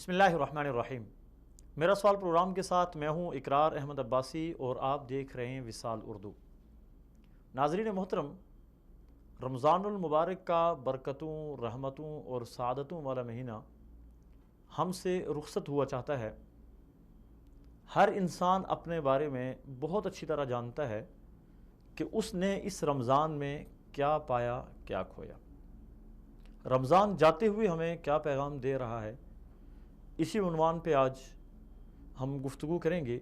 بسم اللہ الرحمن الرحیم۔ میرا سوال پروگرام کے ساتھ میں ہوں اقرار احمد عباسی اور آپ دیکھ رہے ہیں وصال اردو۔ ناظرین محترم، رمضان المبارک کا برکتوں، رحمتوں اور سعادتوں والا مہینہ ہم سے رخصت ہوا چاہتا ہے۔ ہر انسان اپنے بارے میں بہت اچھی طرح جانتا ہے کہ اس نے اس رمضان میں کیا پایا، کیا کھویا۔ رمضان جاتے ہوئے ہمیں کیا پیغام دے رہا ہے، اسی عنوان پہ آج ہم گفتگو کریں گے،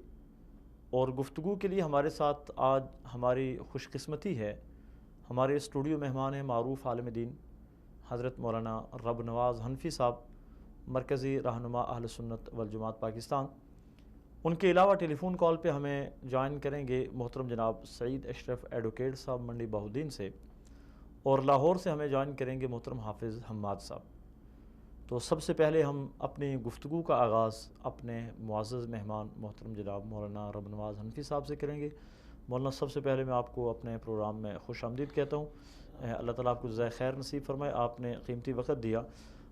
اور گفتگو کے لیے ہمارے ساتھ آج ہماری خوش قسمتی ہے، ہمارے اسٹوڈیو مہمان ہیں معروف عالم دین حضرت مولانا رب نواز حنفی صاحب، مرکزی رہنما اہل سنت والجماعت پاکستان۔ ان کے علاوہ ٹیلی فون کال پہ ہمیں جوائن کریں گے محترم جناب سعید اشرف ایڈوکیٹ صاحب منڈی بہودین سے، اور لاہور سے ہمیں جوائن کریں گے محترم حافظ حماد صاحب۔ تو سب سے پہلے ہم اپنی گفتگو کا آغاز اپنے معزز مہمان محترم جناب مولانا رب نواز حنفی صاحب سے کریں گے۔ مولانا، سب سے پہلے میں آپ کو اپنے پروگرام میں خوش آمدید کہتا ہوں۔ اللہ تعالیٰ آپ کو جزائے خیر نصیب فرمائے، آپ نے قیمتی وقت دیا۔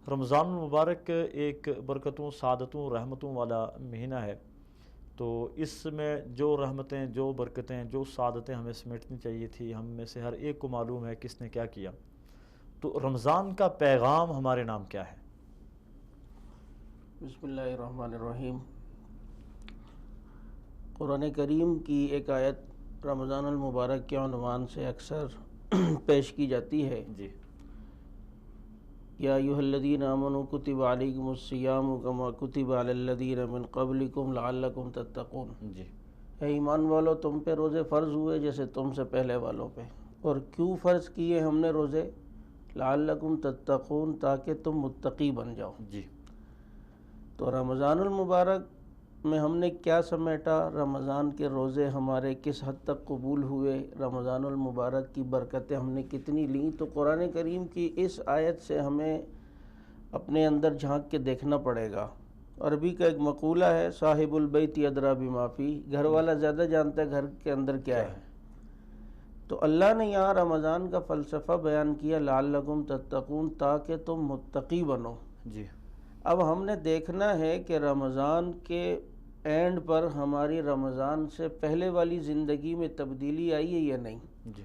رمضان المبارک ایک برکتوں، سعادتوں، رحمتوں والا مہینہ ہے، تو اس میں جو رحمتیں، جو برکتیں، جو سعادتیں ہمیں سمیٹنی چاہیے تھی، ہم میں سے ہر ایک کو معلوم ہے کس نے کیا کیا۔ تو رمضان کا پیغام ہمارے نام کیا ہے؟ بسم اللہ الرحمن الرحیم۔ قرآن کریم کی ایک آیت رمضان المبارک کے عنوان سے اکثر پیش کی جاتی ہے۔ جی۔ یا ایھا الذین آمنوا کتب علیکم الصیام کما کتب علی الذین من قبلکم لعلکم تتقون۔ جی۔ اے ایمان والو، تم پہ روزے فرض ہوئے جیسے تم سے پہلے والوں پہ۔ اور کیوں فرض کیے ہم نے روزے؟ لعلکم تتقون، تاکہ تم متقی بن جاؤ۔ جی۔ تو رمضان المبارک میں ہم نے کیا سمیٹا؟ رمضان کے روزے ہمارے کس حد تک قبول ہوئے؟ رمضان المبارک کی برکتیں ہم نے کتنی لیں؟ تو قرآن کریم کی اس آیت سے ہمیں اپنے اندر جھانک کے دیکھنا پڑے گا۔ عربی کا ایک مقولہ ہے، صاحب البیت ادری بما فی، گھر والا زیادہ جانتا ہے گھر کے اندر کیا ہے۔ تو اللہ نے یہاں رمضان کا فلسفہ بیان کیا، لعلکم تتقون، تاکہ تم متقی بنو۔ جی۔ اب ہم نے دیکھنا ہے کہ رمضان کے اینڈ پر ہماری رمضان سے پہلے والی زندگی میں تبدیلی آئی ہے یا نہیں۔ جی۔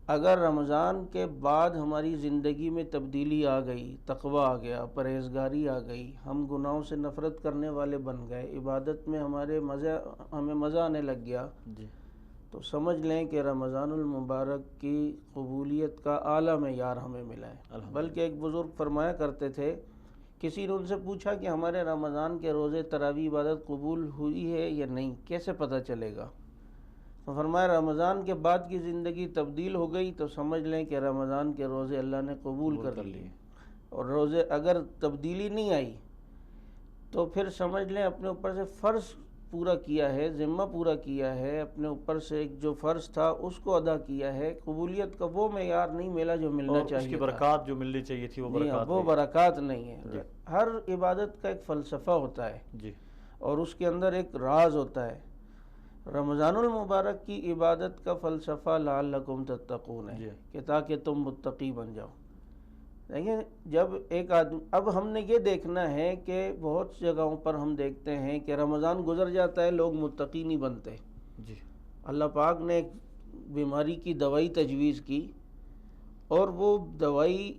اگر رمضان کے بعد ہماری زندگی میں تبدیلی آ گئی، تقویٰ آ گیا، پرہیزگاری آ گئی، ہم گناہوں سے نفرت کرنے والے بن گئے، عبادت میں ہمیں مزہ آنے لگ گیا، جی، تو سمجھ لیں کہ رمضان المبارک کی قبولیت کا اعلیٰ معیار ہمیں ملا ہے۔ بلکہ ایک بزرگ فرمایا کرتے تھے، کسی نے ان سے پوچھا کہ ہمارے رمضان کے روزے تراویح عبادت قبول ہوئی ہے یا نہیں، کیسے پتہ چلے گا؟ تو فرمایا رمضان کے بعد کی زندگی تبدیل ہو گئی تو سمجھ لیں کہ رمضان کے روزے اللہ نے قبول کر لیے، اور روزے اگر تبدیلی نہیں آئی تو پھر سمجھ لیں اپنے اوپر سے فرض پورا کیا ہے، ذمہ پورا کیا ہے، اپنے اوپر سے ایک جو فرض تھا اس کو ادا کیا ہے، قبولیت کا وہ معیار نہیں ملا جو ملنا چاہیے، اس کی برکات جو ملنی چاہیے تھی وہ برکات نہیں ہے۔ ہر عبادت کا ایک فلسفہ ہوتا ہے، جی، اور اس کے اندر ایک راز ہوتا ہے۔ رمضان المبارک کی عبادت کا فلسفہ لعلکم تتقون ہے، کہ تاکہ تم متقی بن جاؤ۔ دیکھیں، جب ایک آدمی، اب ہم نے یہ دیکھنا ہے کہ بہت جگہوں پر ہم دیکھتے ہیں کہ رمضان گزر جاتا ہے، لوگ متقی نہیں بنتے۔ جی۔ اللہ پاک نے ایک بیماری کی دوائی تجویز کی، اور وہ دوائی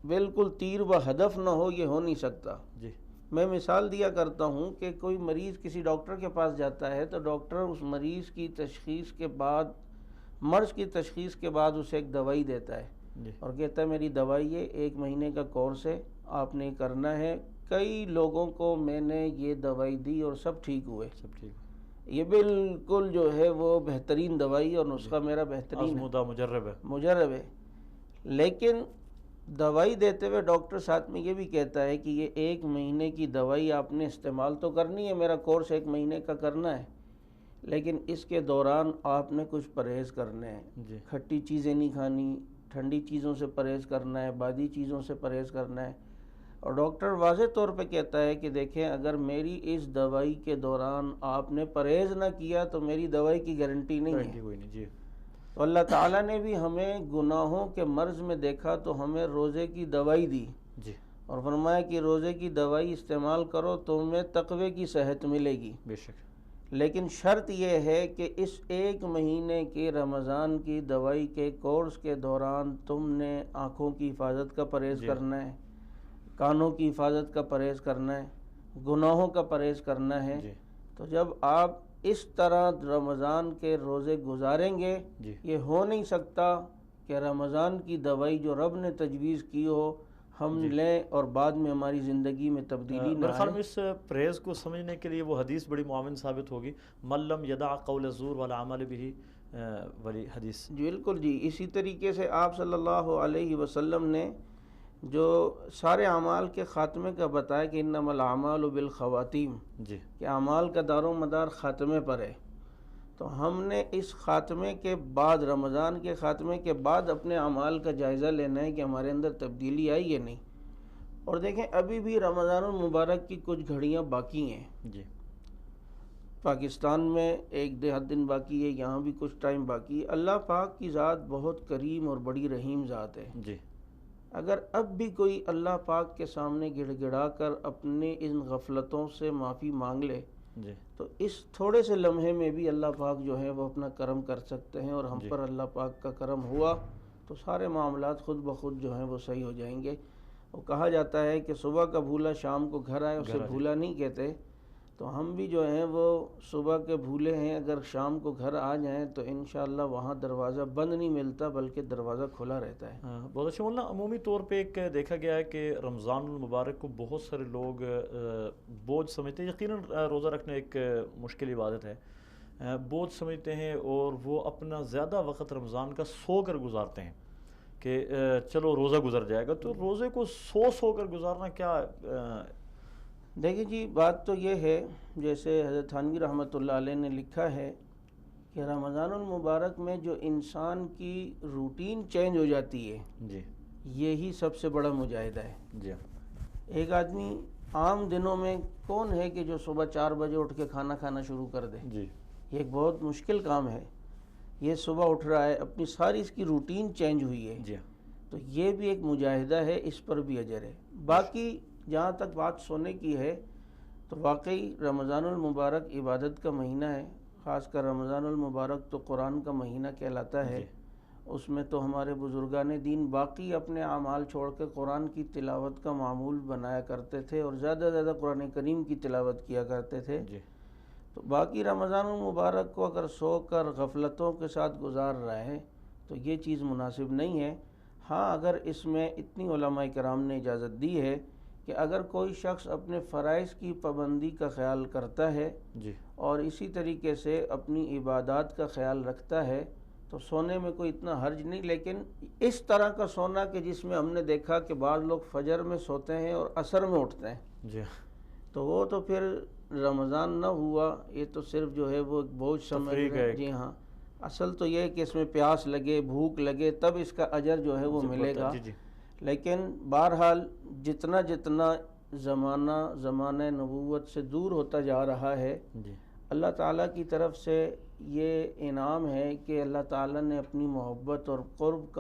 بالکل تیر و ہدف نہ ہو، یہ ہو نہیں سکتا۔ جی۔ میں مثال دیا کرتا ہوں کہ کوئی مریض کسی ڈاکٹر کے پاس جاتا ہے تو ڈاکٹر اس مریض کی تشخیص کے بعد، مرض کی تشخیص کے بعد اسے ایک دوائی دیتا ہے، اور کہتا ہے میری دوائی ہے، 1 مہینے کا کورس ہے، آپ نے کرنا ہے۔ کئی لوگوں کو میں نے یہ دوائی دی اور سب ٹھیک ہوئے، یہ بالکل جو ہے وہ بہترین دوائی اور نسخہ میرا بہترین مجرب ہے۔ لیکن دوائی دیتے ہوئے ڈاکٹر ساتھ میں یہ بھی کہتا ہے کہ یہ 1 مہینے کی دوائی آپ نے استعمال تو کرنی ہے، میرا کورس 1 مہینے کا کرنا ہے، لیکن اس کے دوران آپ نے کچھ پرہیز کرنے ہیں، کھٹی چیزیں نہیں کھانی، ٹھنڈی چیزوں سے پرہیز کرنا ہے، بادی چیزوں سے پرہیز کرنا ہے۔ اور ڈاکٹر واضح طور پہ کہتا ہے کہ دیکھیں، اگر میری اس دوائی کے دوران آپ نے پرہیز نہ کیا تو میری دوائی کی گارنٹی نہیں ہے۔ تو اللہ تعالیٰ نے بھی ہمیں گناہوں کے مرض میں دیکھا تو ہمیں روزے کی دوائی دی، اور فرمایا کہ روزے کی دوائی استعمال کرو تمہیں تقوی کی صحت ملے گی، بے شک، لیکن شرط یہ ہے کہ اس 1 مہینے کے رمضان کی دوائی کے کورس کے دوران تم نے آنکھوں کی حفاظت کا پرہیز کرنا ہے، کانوں کی حفاظت کا پرہیز کرنا ہے، گناہوں کا پرہیز کرنا ہے۔ تو جب آپ اس طرح رمضان کے روزے گزاریں گے، یہ ہو نہیں سکتا کہ رمضان کی دوائی جو رب نے تجویز کی ہو ہم لیں اور بعد میں ہماری زندگی میں تبدیلی نہ میرے خیال میں آئے۔ اس پرہیز کو سمجھنے کے لیے وہ حدیث بڑی معاون ثابت ہوگی، من لم یدع قول الزور والعمل به، والی حدیث۔ بالکل جی، اسی طریقے سے آپ صلی اللہ علیہ وسلم نے جو سارے اعمال کے خاتمے کا بتایا کہ انما الاعمال بالخواتیم، کہ اعمال کا دار و مدار خاتمے پر ہے، تو ہم نے اس خاتمے کے بعد، رمضان کے خاتمے کے بعد اپنے اعمال کا جائزہ لینا ہے کہ ہمارے اندر تبدیلی آئی یا نہیں۔ اور دیکھیں ابھی بھی رمضان المبارک کی کچھ گھڑیاں باقی ہیں، پاکستان میں 1.5 دن باقی ہے، یہاں بھی کچھ ٹائم باقی ہے۔ اللہ پاک کی ذات بہت کریم اور بڑی رحیم ذات ہے، اگر اب بھی کوئی اللہ پاک کے سامنے گڑ گڑا کر اپنے ان غفلتوں سے معافی مانگ لے تو اس تھوڑے سے لمحے میں بھی اللہ پاک جو ہے وہ اپنا کرم کر سکتے ہیں، اور ہم پر اللہ پاک کا کرم ہوا تو سارے معاملات خود بخود جو ہیں وہ صحیح ہو جائیں گے۔ وہ کہا جاتا ہے کہ صبح کا بھولا شام کو گھر آئے، اسے بھولا نہیں کہتے، تو ہم بھی جو ہیں وہ صبح کے بھولے ہیں، اگر شام کو گھر آ جائیں تو انشاءاللہ وہاں دروازہ بند نہیں ملتا بلکہ دروازہ کھلا رہتا ہے۔ بہت اچھا مولانا، عمومی طور پہ ایک دیکھا گیا ہے کہ رمضان المبارک کو بہت سارے لوگ بوجھ سمجھتے ہیں، یقیناً روزہ رکھنا ایک مشکل عبادت ہے، بوجھ سمجھتے ہیں، اور وہ اپنا زیادہ وقت رمضان کا سو کر گزارتے ہیں کہ چلو روزہ گزر جائے گا، تو روزے کو سو کر گزارنا کیا؟ دیکھیں جی، بات تو یہ ہے جیسے حضرت تھانوی رحمۃ اللہ علیہ نے لکھا ہے کہ رمضان المبارک میں جو انسان کی روٹین چینج ہو جاتی ہے، یہی سب سے بڑا مجاہدہ ہے۔ ایک آدمی عام دنوں میں کون ہے کہ جو صبح 4 بجے اٹھ کے کھانا کھانا شروع کر دے؟ یہ ایک بہت مشکل کام ہے۔ یہ صبح اٹھ رہا ہے، اپنی ساری اس کی روٹین چینج ہوئی ہے، تو یہ بھی ایک مجاہدہ ہے، اس پر بھی اجر ہے۔ باقی جہاں تک بات سونے کی ہے تو واقعی رمضان المبارک عبادت کا مہینہ ہے، خاص کر رمضان المبارک تو قرآن کا مہینہ کہلاتا ہے، اس میں تو ہمارے بزرگان دین باقی اپنے اعمال چھوڑ کے قرآن کی تلاوت کا معمول بنایا کرتے تھے اور زیادہ زیادہ قرآن کریم کی تلاوت کیا کرتے تھے۔ تو باقی رمضان المبارک کو اگر سو کر غفلتوں کے ساتھ گزار رہا ہے تو یہ چیز مناسب نہیں ہے۔ ہاں، اگر اس میں اتنی علماء کرام نے اجازت دی ہے کہ اگر کوئی شخص اپنے فرائض کی پابندی کا خیال کرتا ہے اور اسی طریقے سے اپنی عبادات کا خیال رکھتا ہے تو سونے میں کوئی اتنا حرج نہیں، لیکن اس طرح کا سونا کہ جس میں ہم نے دیکھا کہ بعض لوگ فجر میں سوتے ہیں اور عصر میں اٹھتے ہیں، تو وہ تو پھر رمضان نہ ہوا، یہ تو صرف جو ہے وہ ایک بوجھ سمجھ رہے ہیں۔ جی ہاں، اصل تو یہ ہے کہ اس میں پیاس لگے، بھوک لگے، تب اس کا اجر جو ہے وہ ملے گا۔ لیکن بہرحال جتنا زمانہ نبوت سے دور ہوتا جا رہا ہے، اللہ تعالیٰ کی طرف سے یہ انعام ہے کہ اللہ تعالیٰ نے اپنی محبت اور قرب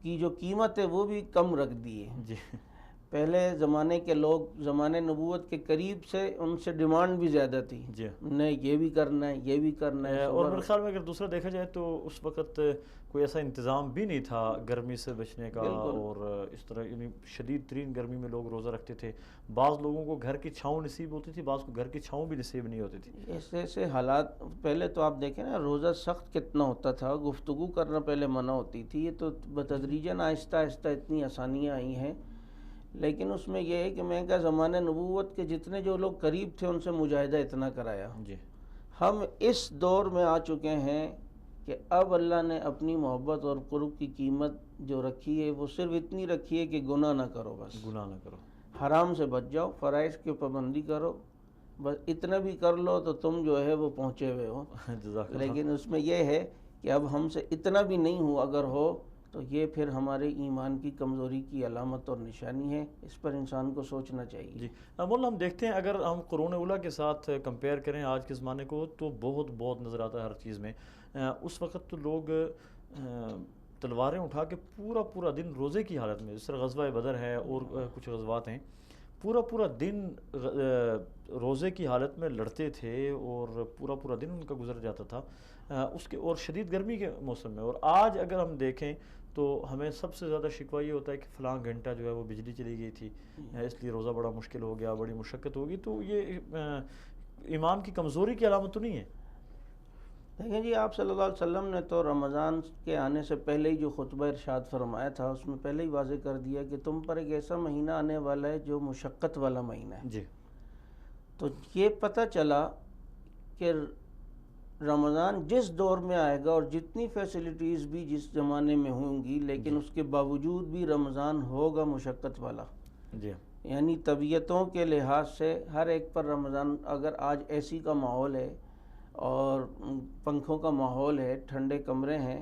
کی جو قیمت ہے وہ بھی کم رکھ دی ہے۔ پہلے زمانے کے لوگ زمانے نبوت کے قریب سے ان سے ڈیمانڈ بھی زیادہ تھی، نہیں یہ بھی کرنا ہے، یہ بھی کرنا ہے۔ اور میرے خیال میں اگر دوسرا دیکھا جائے تو اس وقت کوئی ایسا انتظام بھی نہیں تھا گرمی سے بچنے کا، اور اس طرح یعنی شدید ترین گرمی میں لوگ روزہ رکھتے تھے، بعض لوگوں کو گھر کی چھاؤں نصیب ہوتی تھی، بعض کو گھر کی چھاؤں بھی نصیب نہیں ہوتی تھی۔ ایسے حالات پہلے تو آپ دیکھیں نا، روزہ سخت کتنا ہوتا تھا، گفتگو کرنا پہلے منع ہوتی تھی، یہ تو بتدریجاً آہستہ آہستہ اتنی آسانیاں آئی ہیں۔ لیکن اس میں یہ ہے کہ میں کہا زمانہ نبوت کے جتنے جو لوگ قریب تھے ان سے مجاہدہ اتنا کرایا۔ ہم اس دور میں آ چکے ہیں کہ اب اللہ نے اپنی محبت اور قرب کی قیمت جو رکھی ہے وہ صرف اتنی رکھی ہے کہ گناہ نہ کرو، بس گناہ نہ کرو، حرام سے بچ جاؤ، فرائض کی پابندی کرو، بس اتنا بھی کر لو تو تم جو ہے وہ پہنچے ہوئے ہو۔ لیکن اس میں یہ ہے کہ اب ہم سے اتنا بھی نہیں ہو، اگر ہو تو یہ پھر ہمارے ایمان کی کمزوری کی علامت اور نشانی ہے، اس پر انسان کو سوچنا چاہیے۔ مولانا ہم دیکھتے ہیں اگر ہم قرون اولیٰ کے ساتھ کمپیئر کریں آج کے زمانے کو تو بہت نظر آتا ہے ہر چیز میں۔ اس وقت تو لوگ تلواریں اٹھا کے پورا پورا دن روزے کی حالت میں، جس طرح غزوہ بدر ہے اور کچھ غزوات ہیں، پورا پورا دن روزے کی حالت میں لڑتے تھے اور پورا پورا دن ان کا گزر جاتا تھا اس کے، اور شدید گرمی کے موسم میں. اور آج اگر ہم دیکھیں تو ہمیں سب سے زیادہ شکوہ یہ ہوتا ہے کہ فلاں گھنٹہ جو ہے وہ بجلی چلی گئی تھی، اس لیے روزہ بڑا مشکل ہو گیا، بڑی مشقت ہوگی. تو یہ ایمان کی کمزوری کی علامت تو نہیں ہے؟ دیکھیں جی، آپ صلی اللہ علیہ وسلم نے تو رمضان کے آنے سے پہلے ہی جو خطبہ ارشاد فرمایا تھا اس میں پہلے ہی واضح کر دیا کہ تم پر ایک ایسا مہینہ آنے والا ہے جو مشقت والا مہینہ ہے. جی. تو یہ پتہ چلا کہ رمضان جس دور میں آئے گا اور جتنی فیسلٹیز بھی جس زمانے میں ہوں گی، لیکن اس کے باوجود بھی رمضان ہوگا مشقت والا. جی. یعنی طبیعتوں کے لحاظ سے ہر ایک پر رمضان، اگر آج اے سی کا ماحول ہے اور پنکھوں کا ماحول ہے، ٹھنڈے کمرے ہیں،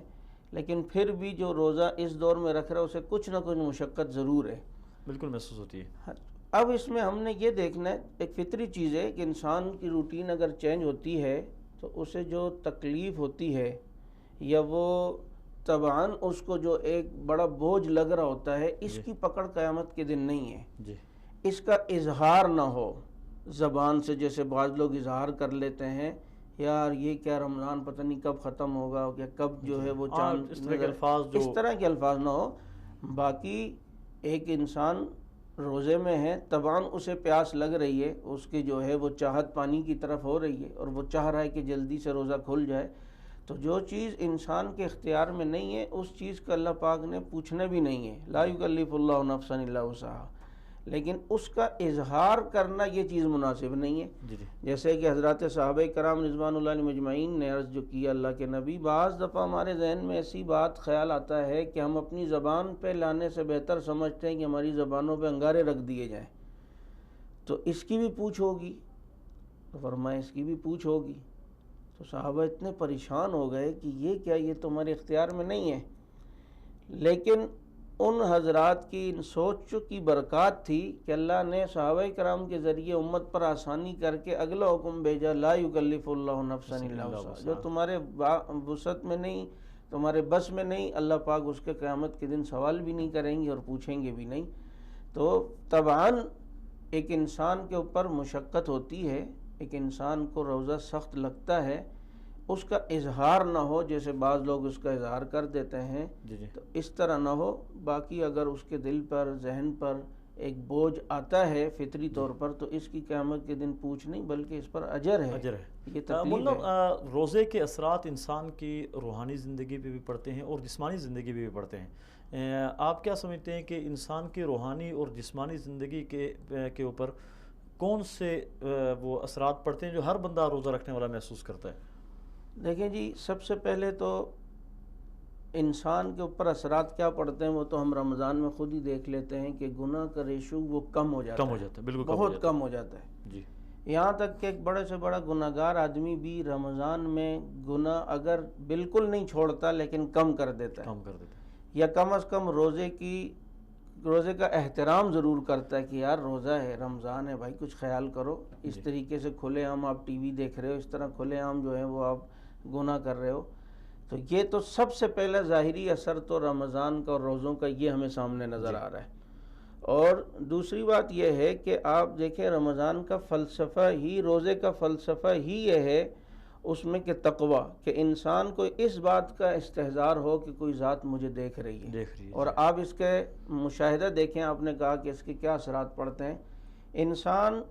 لیکن پھر بھی جو روزہ اس دور میں رکھ رہا ہے اسے کچھ نہ کچھ مشقت ضرور ہے. بالکل محسوس ہوتی ہے. اب اس میں ہم نے یہ دیکھنا ہے، ایک فطری چیز ہے کہ انسان کی روٹین اگر چینج ہوتی ہے تو اسے جو تکلیف ہوتی ہے یا وہ طبعاً اس کو جو ایک بڑا بوجھ لگ رہا ہوتا ہے، اس کی پکڑ قیامت کے دن نہیں ہے. جی. اس کا اظہار نہ ہو زبان سے، جیسے بعض لوگ اظہار کر لیتے ہیں یار یہ کیا رمضان پتہ نہیں کب ختم ہوگا یا کب جو ہے وہ چاند، اس طرح کے الفاظ اس طرح کے الفاظ نہ ہو. باقی ایک انسان روزے میں ہے، طبعاً اسے پیاس لگ رہی ہے، اس کی جو ہے وہ چاہت پانی کی طرف ہو رہی ہے اور وہ چاہ رہا ہے کہ جلدی سے روزہ کھل جائے. تو جو چیز انسان کے اختیار میں نہیں ہے اس چیز کا اللہ پاک نے پوچھنا بھی نہیں ہے. لا یکلف اللہ نفسا الا وسعہا، لیکن اس کا اظہار کرنا یہ چیز مناسب نہیں ہے. جیسے کہ حضرات صحابہ کرام رضوان اللہ علیہم اجمعین نے عرض جو کیا اللہ کے نبی، بعض دفعہ ہمارے ذہن میں ایسی بات خیال آتا ہے کہ ہم اپنی زبان پہ لانے سے بہتر سمجھتے ہیں کہ ہماری زبانوں پہ انگارے رکھ دیے جائیں، تو اس کی بھی پوچھ ہوگی. تو فرمایا اس کی بھی پوچھ ہوگی. تو صحابہ اتنے پریشان ہو گئے کہ یہ کیا، یہ تمہارے اختیار میں نہیں ہے. لیکن ان حضرات کی ان سوچ کی برکات تھی کہ اللہ نے صحابہ کرام کے ذریعے امت پر آسانی کر کے اگلا حکم بھیجا، لا یکلف اللہ نفسا الا وسعہا. جو تمہارے وسعت میں نہیں، تمہارے بس میں نہیں، اللہ پاک اس کے قیامت کے دن سوال بھی نہیں کریں گے اور پوچھیں گے بھی نہیں. تو طبعاً ایک انسان کے اوپر مشقت ہوتی ہے، ایک انسان کو روزہ سخت لگتا ہے، اس کا اظہار نہ ہو جیسے بعض لوگ اس کا اظہار کر دیتے ہیں. تو اس طرح نہ ہو. باقی اگر اس کے دل پر، ذہن پر ایک بوجھ آتا ہے فطری طور پر، تو اس کی قیامت کے دن پوچھ نہیں بلکہ اس پر اجر ہے. یہ تکلیف ہے. روزے کے اثرات انسان کی روحانی زندگی پہ بھی پڑتے ہیں اور جسمانی زندگی پہ بھی پڑتے ہیں. آپ کیا سمجھتے ہیں کہ انسان کی روحانی اور جسمانی زندگی کے اوپر کون سے وہ اثرات پڑتے ہیں جو ہر بندہ روزہ رکھنے والا محسوس کرتا ہے؟ دیکھیں جی، سب سے پہلے تو انسان کے اوپر اثرات کیا پڑتے ہیں وہ تو ہم رمضان میں خود ہی دیکھ لیتے ہیں کہ گناہ کا ریشو وہ کم ہو جاتا ہے. بالکل بہت کم ہو جاتا ہے. جی. یہاں تک کہ ایک بڑے سے بڑا گناہ گار آدمی بھی رمضان میں گناہ اگر بالکل نہیں چھوڑتا لیکن کم کر دیتا ہے، یا کم از کم روزے کا احترام ضرور کرتا ہے کہ یار روزہ ہے، رمضان ہے بھائی، کچھ خیال کرو. اس طریقے سے کھلے عام آپ ٹی وی دیکھ رہے ہو، اس طرح کھلے عام جو ہے وہ آپ گناہ کر رہے ہو. تو یہ تو سب سے پہلا ظاہری اثر تو رمضان کا اور روزوں کا یہ ہمیں سامنے نظر آ رہا ہے. اور دوسری بات یہ ہے کہ آپ دیکھیں رمضان کا فلسفہ ہی، روزے کا فلسفہ ہی یہ ہے اس میں کہ تقوی، کہ انسان کو اس بات کا استحضار ہو کہ کوئی ذات مجھے دیکھ رہی ہے. اور آپ اس کے مشاہدہ دیکھیں، آپ نے کہا کہ اس کے کیا اثرات پڑتے ہیں. انسان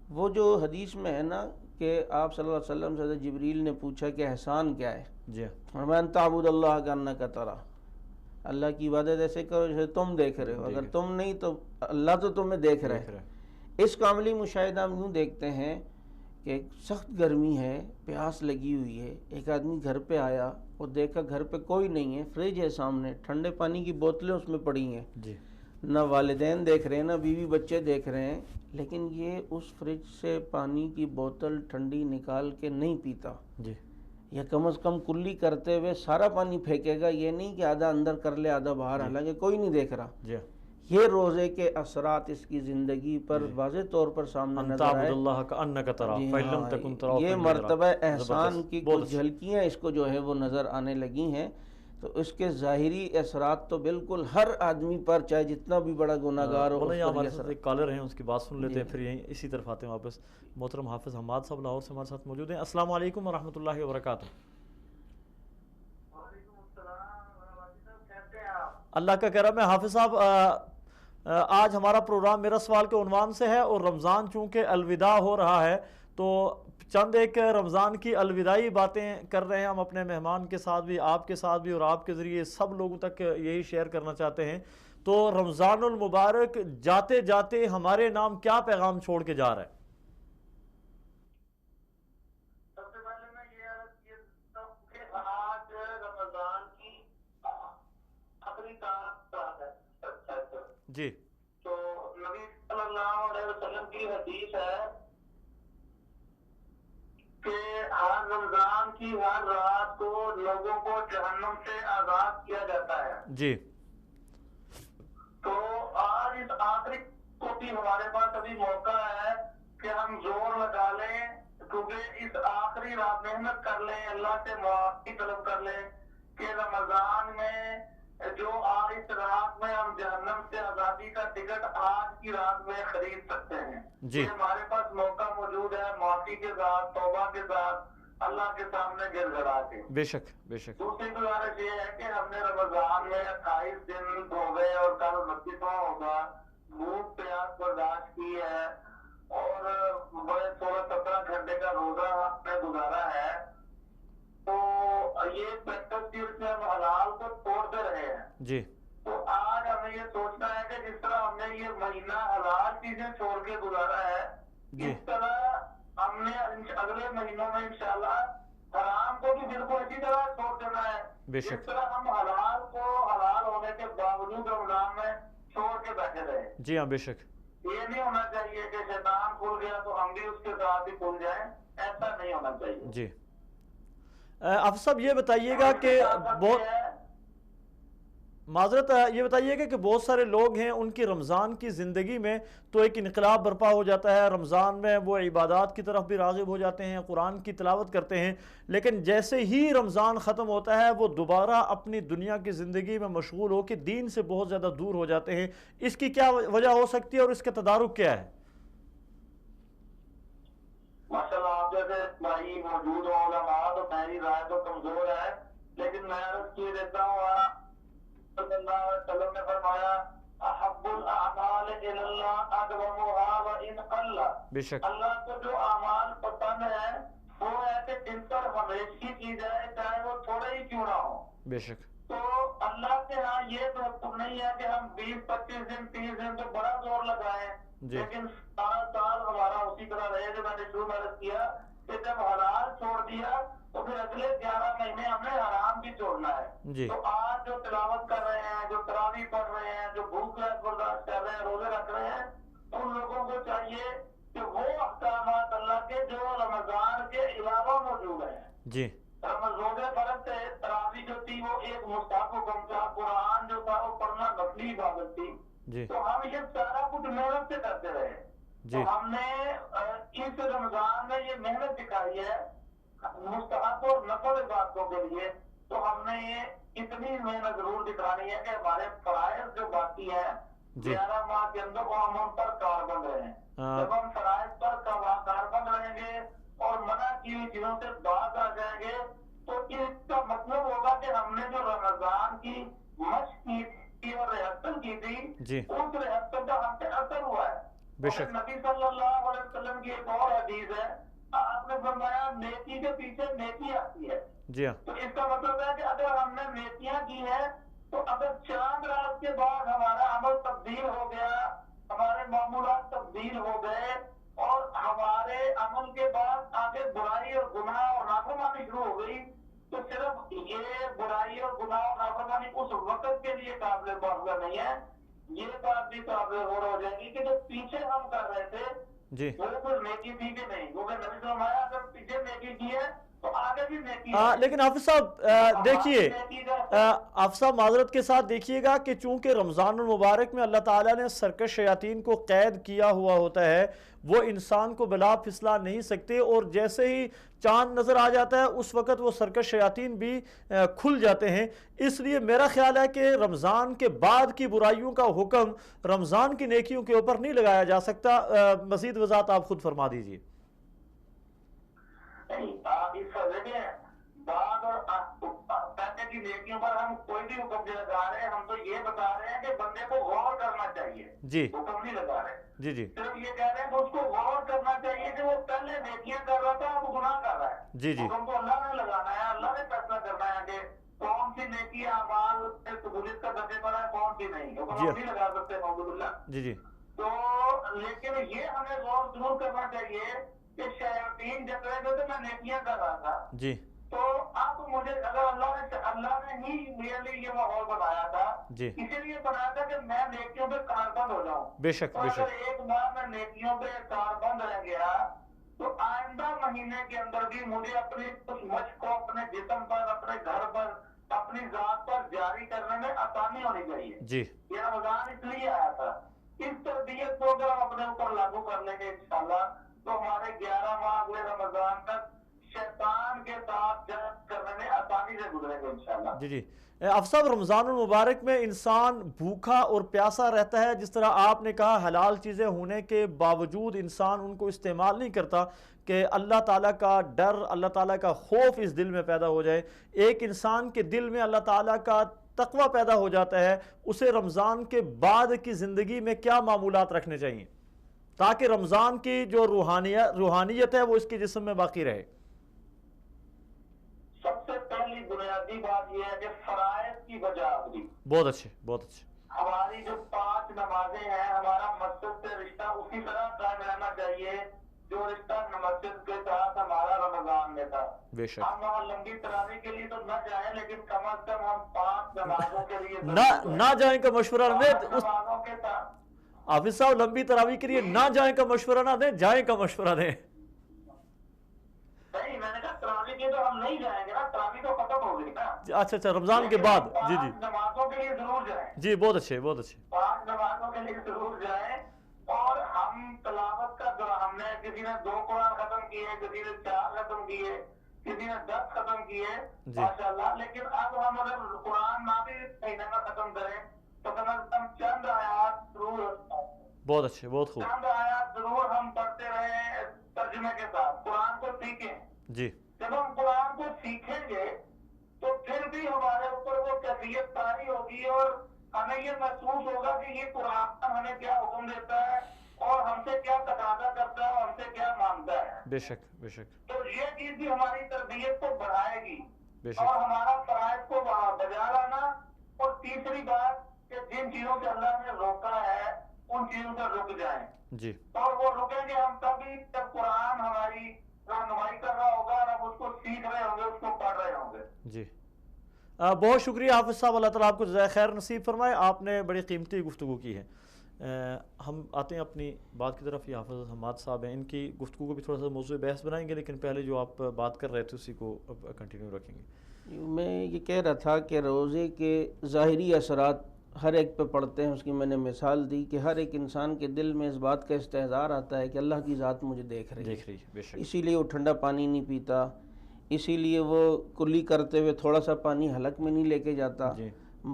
وہ جو حدیث میں ہے نا کہ آپ صلی اللہ علیہ وسلم سے حضرت جبریل نے پوچھا کہ احسان کیا ہے؟ فرمایا ان تعبد اللہ کانک تراہ، اللہ کی عبادت ایسے کرو جیسے تم دیکھ رہے ہو، اگر تم نہیں تو اللہ تو تمہیں دیکھ رہا ہے. اس کا عملی مشاہدہ ہم یوں دیکھتے ہیں کہ ایک سخت گرمی ہے، پیاس لگی ہوئی ہے، ایک آدمی گھر پہ آیا اور دیکھا گھر پہ کوئی نہیں ہے، فریج ہے سامنے، ٹھنڈے پانی کی بوتلیں اس میں پڑی ہیں، نہ والدین دیکھ رہے ہیں، نہ بیوی بچے دیکھ رہے ہیں، لیکن یہ اس فریج سے پانی کی بوتل ٹھنڈی نکال کے نہیں پیتا، یا کم از کم کلی کرتے ہوئے سارا پانی پھینکے گا. یہ نہیں کہ آدھا اندر کر لے آدھا باہر، حالانکہ کوئی نہیں دیکھ رہا. یہ روزے کے اثرات اس کی زندگی پر واضح طور پر سامنے نظر آئے. یہ مرتبہ احسان کی کچھ جھلکیاں اس کو جو ہے وہ نظر آنے لگی ہیں. تو اس کے ظاہری اثرات تو بالکل ہر آدمی پر، چاہے جتنا بھی بڑا گناہ گار ہو. ہمارے ساتھ ایک کالر ہیں، اس کی بات سن لیتے ہیں، پھر یہیں اسی طرف آتے ہیں واپس. محترم حافظ حماد صاحب لاہور سے ہمارے ساتھ موجود ہیں. السلام علیکم ورحمۃ اللہ وبرکاتہ. اللہ کا کرم ہے حافظ صاحب. آج ہمارا پروگرام میرا سوال کے عنوان سے ہے، اور رمضان چونکہ الوداع ہو رہا ہے تو چند ایک رمضان کی الوداعی باتیں کر رہے ہیں ہم اپنے مہمان کے ساتھ بھی، آپ کے ساتھ بھی، اور آپ کے ذریعے سب لوگوں تک یہی شیئر کرنا چاہتے ہیں. تو رمضان المبارک جاتے جاتے ہمارے نام کیا پیغام چھوڑ کے جا رہا ہے؟ سب سے پہلے میں یہ عرض کرتا ہوں کہ آج رمضان کی آخری رات ہے جی. تو نبی صلی اللہ علیہ وسلم کی حدیث ہے کہ ہر رمضان کی ہر رات کو لوگوں کو جہنم سے آزاد کیا جاتا ہے. جی. تو آج اس آخری کو بھی ہمارے پاس ابھی موقع ہے کہ ہم زور لگا لیں، کیونکہ اس آخری رات محنت کر لیں، اللہ سے معافی طلب کر لیں کہ رمضان میں جو آج اس رات میں ہم جہنم سے آزادی کا ٹکٹ آج کی رات میں خرید سکتے ہیں. جی. یہ ہمارے پاس موقع موجود ہے، معافی کے ساتھ، توبہ کے ساتھ، اللہ کے سامنے گر گڑا کے. بے شک بے شک. دوسری گزارش یہ ہے کہ ہم نے رمضان میں 28 دن ہوگئے اور کل 29واں ہوگا، بھوک پیاس برداشت کی ہے اور بڑے 16-17 گھنٹے کا روزہ ہم نے گزارا ہے. تو یہ پریکٹس کی وجہ سے ہم حلال کو چھوڑتے رہے ہیں. جی. تو آج ہمیں یہ سوچنا ہے کہ جس طرح ہم نے یہ مہینہ حلال چیزیں چھوڑ کے گزارا ہے، جی. اس طرح ہم نے اگلے مہینوں میں انشاءاللہ حرام کو بھی بالکل اسی طرح چھوڑ دینا ہے. بے شک. اس طرح ہم حلال کو حلال ہونے کے باوجود رمضان میں چھوڑ کے بیٹھے رہے. جی ہاں بے شک. یہ نہیں ہونا چاہیے کہ شیطان کھل گیا تو ہم بھی اس کے ساتھ ہی کھل جائیں، ایسا نہیں ہونا چاہیے. جی. حافظ صاحب یہ بتائیے گا کہ بہت معذرت یہ بتائیے گا کہ بہت سارے لوگ ہیں ان کی رمضان کی زندگی میں تو ایک انقلاب برپا ہو جاتا ہے، رمضان میں وہ عبادات کی طرف بھی راغب ہو جاتے ہیں، قرآن کی تلاوت کرتے ہیں، لیکن جیسے ہی رمضان ختم ہوتا ہے وہ دوبارہ اپنی دنیا کی زندگی میں مشغول ہو کے دین سے بہت زیادہ دور ہو جاتے ہیں. اس کی کیا وجہ ہو سکتی ہے اور اس کا تدارک کیا ہے؟ ماشاءاللہ آپ جیسے بھائی موجود ہو علماء تو میری رائے تو کمزور ہے، لیکن میں عرض کیے دیتا ہوں صلی اللہ علیہ وسلم نے فرمایا احب الاعمال الی اللہ ادومها وان قل. بے شک. اللہ کو جو اعمال پسند ہے وہ ہے کہ جن پر ہمیشہ کی جائے چاہے وہ تھوڑے ہی کیوں نہ ہو. بے شک. تو اللہ کے ہاں یہ تو نہیں ہے کہ ہم 20-25 دن 30 دن تو بڑا زور لگائیں، لیکن سارا سال ہمارا اسی طرح رہے. جو میں نے شروع میں عرض کیا کہ جب حلال چھوڑ دیا تو پھر اگلے 11 مہینے ہم نے حرام بھی چھوڑنا ہے. جی. تو آج جو تلاوت کر رہے ہیں، جو تراویح پڑھ رہے ہیں، جو بھوک پیاس برداشت کر رہے ہیں، روزے رکھ رہے ہیں، ان لوگوں کو چاہیے کہ وہ احکامات اللہ کے جو رمضان کے علاوہ موجود ہیں. جی. روزے فرض تھے، تراویح جو تھی وہ ایک مستحب حکم تھا، قرآن جو تھا وہ پڑھنا نفلی عبادت تھی. جی. تو ہم یہ سارا کچھ محنت سے کرتے رہے. جی. تو ہم نے اس رمضان میں یہ محنت دکھائی ہے مستحب اور نفل عبادتوں کے لیے. تو ہم نے یہ اتنی محنت ضرور دکھانی ہے کہ ہمارے فرائض جو باقی ہیں 11 ماہ کے اندر وہ ہم ان پر کاربند رہیں. جب ہم فرائض پر کاربند رہیں گے اور منع کی ہوئی چیزوں سے باز آ جائیں گے تو اس کا مطلب ہوگا کہ ہم نے جو رمضان کی مشق کی تھی اور ریہرسل کی تھی اس ریہرسل کا ہم پہ اثر ہوا ہے. نبی صلی اللہ علیہ وسلم کی ایک اور حدیث ہے، آپ نے فرمایا نیکی کے پیچھے نیکی آتی ہے. جی ہاں. تو اس کا مطلب ہے کہ اگر ہم نے نیکیاں کی ہیں تو اگر چاند رات کے بعد ہمارا عمل تبدیل ہو گیا، ہمارے معمولات تبدیل ہو گئے اور ہمارے عمل کے بعد آگے برائی اور گناہ اور نافرمانی شروع ہو گئی تو صرف یہ برائی اور گناہ اور نافرمانی اس وقت کے لیے قابل معاملہ نہیں ہے، یہ بات بھی قابل غور ہو جائے گی کہ جو پیچھے ہم کر رہے تھے وہ پھر نیکی تھی کہ نہیں. کیونکہ نبی فرمایا اگر پیچھے نیکی کی ہے تو آگے بھی نیکی ہے۔ لیکن حافظ صاحب دیکھیے، حافظ صاحب معذرت کے ساتھ دیکھیے گا کہ چونکہ رمضان المبارک میں اللہ تعالیٰ نے سرکش شیاطین کو قید کیا ہوا ہوتا ہے، وہ انسان کو بلا پھسلا نہیں سکتے، اور جیسے ہی چاند نظر آ جاتا ہے اس وقت وہ سرکش شیاطین بھی کھل جاتے ہیں۔ اس لیے میرا خیال ہے کہ رمضان کے بعد کی برائیوں کا حکم رمضان کی نیکیوں کے اوپر نہیں لگایا جا سکتا۔ مزید وضاحت آپ خود فرما دیجیے۔ بعد اور پہلے کی نیکیوں پر ہم کوئی بھی حکم نہیں لگا رہے ہیں، ہم تو یہ بتا رہے ہیں کہ بندے کو غور کرنا چاہیے، جی حکم نہیں لگا رہے، جی جی صرف یہ کہہ رہے ہیں کہ اس کو غور کرنا چاہیے کہ وہ پہلے نیکیاں کر رہا تھا اب گناہ کر رہا ہے۔ جی جی حکم تو اللہ نے لگانا ہے، اللہ نے فیصلہ کرنا ہے کہ کون سی نیکی اعمال قبولیت کا درجے پر ہے، کون سی نہیں، حکم ہم نہیں لگا سکتے محمد اللہ۔ جی جی تو لیکن یہ ہمیں غور ضرور کرنا چاہیے کہ شیاطین جب رہے تھے تو میں نیکیاں کر رہا تھا، جی تو اب مجھے اگر اللہ نے ہی میرے لیے یہ ماحول بنایا تھا، جی اسی لیے بنایا تھا کہ میں نیکیوں پہ کاربند ہو جاؤں۔ بے شک تو بے اگر شک ایک بار میں نیکیوں پہ کاربند رہ گیا تو آئندہ مہینے کے اندر بھی مجھے اپنی اس مشق کو اپنے جسم پر، اپنے گھر پر، اپنی ذات پر جاری کرنے میں آسانی ہونی چاہیے۔ جی یہ رمضان اس لیے آیا تھا۔ اس تربیت کو اگر ہم اپنے اوپر لاگو کر لیں گے انشاءاللہ تو ہمارے 11 ماہ اگلے رمضان تک شیطان کے ساتھ جنگ کرنے میں آسانی سے گزرے گا انشاءاللہ۔ جی جی حافظ صاحب، رمضان المبارک میں انسان بھوکا اور پیاسا رہتا ہے، جس طرح آپ نے کہا حلال چیزیں ہونے کے باوجود انسان ان کو استعمال نہیں کرتا کہ اللہ تعالیٰ کا ڈر، اللہ تعالیٰ کا خوف اس دل میں پیدا ہو جائے۔ ایک انسان کے دل میں اللہ تعالیٰ کا تقوی پیدا ہو جاتا ہے، اسے رمضان کے بعد کی زندگی میں کیا معمولات رکھنے چاہیے تاکہ رمضان کی جو روحانیت ہے وہ اس کے جسم میں باقی رہے؟ سب سے پہلی بنیادی بات یہ ہے کہ فرائض کی بجاوری۔ بہت اچھے بہت اچھے۔ ہماری جو 5 نمازیں ہیں، ہمارا مسجد سے رشتہ اسی طرح قائم رہنا چاہیے جو رشتہ مسجد کے ساتھ ہمارا رمضان میں تھا۔ بے شک۔ ہم وہاں لمبی تراویح کے لیے تو نہ جائیں، لیکن کم از کم ہم 5 نمازوں کے لیے نہ جائیں کا مشورہ نہ دیں۔ نمازوں کے ساتھ حافظ صاحب لمبی تراویح کے لیے نہ جائیں کا مشورہ نہ دیں، جائیں کا مشورہ دیں۔ نہیں، میں نے کہا تراویح کے تو ہم نہیں جائیں گے نا، تراویح تو ختم ہو گئی نا۔ اچھا اچھا، رمضان کے بعد۔ جی جی 5 نمازوں کے لیے ضرور جائیں۔ جی بہت اچھے بہت اچھے۔ 5 نمازوں کے لیے ضرور جائیں، اور ہم تلاوت کا ہم نے کسی نے 2 قرآن ختم کیے، کسی نے 4 ختم کیے، کسی نے 10 ختم کیے، ماشاءاللہ۔ لیکن اب ہم اگر قرآن نہ بھی مہینے میں ختم کریں تو کم از کم چند آیات ضرور، بہت اچھے بہت خوب، چند آیات ضرور ہم پڑھتے رہیں ترجمے کے ساتھ، قرآن کو سیکھیں۔ جی جب ہم قرآن کو سیکھیں گے تو پھر بھی ہمارے اوپر وہ کیفیت طاری ہوگی، اور ہمیں یہ محسوس ہوگا کہ یہ قرآن ہمیں کیا حکم دیتا ہے اور ہم سے کیا تقاضا کرتا ہے اور ہم سے کیا مانگتا ہے۔ بے شک بے شک تو یہ چیز بھی ہماری تربیت کو بڑھائے گی بے شک۔ اور ہمارا فرائض کو بجا لانا۔ اور تیسری بات کہ جن چیزوں سے اللہ نے روکا ہے ان چیزوں سے رک جائیں، جی اور وہ رکیں گے ہم تبھی جب قرآن ہماری رہنمائی کر رہا ہوگا اور ہم اس کو سیکھ رہے ہوں گے، اس کو پڑھ رہے ہوں گے۔ جی بہت شکریہ حافظ صاحب، اللہ تعالیٰ آپ کو جزائے خیر نصیب فرمائے، آپ نے بڑی قیمتی گفتگو کی ہے۔ ہم آتے ہیں اپنی بات کی طرف۔ یہ حافظ حماد صاحب ہیں، ان کی گفتگو کو بھی تھوڑا سا موضوع بحث بنائیں گے، لیکن پہلے جو آپ بات کر رہے تھے اسی کو اب کنٹینیو رکھیں گے۔ میں یہ کہہ رہا تھا کہ روزے کے ظاہری اثرات ہر ایک پہ پڑتے ہیں، اس کی میں نے مثال دی کہ ہر ایک انسان کے دل میں اس بات کا استحضار آتا ہے کہ اللہ کی ذات مجھے دیکھ رہی ہے، بے شک۔ اسی لیے وہ ٹھنڈا پانی نہیں پیتا، اسی لیے وہ کلی کرتے ہوئے تھوڑا سا پانی حلق میں نہیں لے کے جاتا،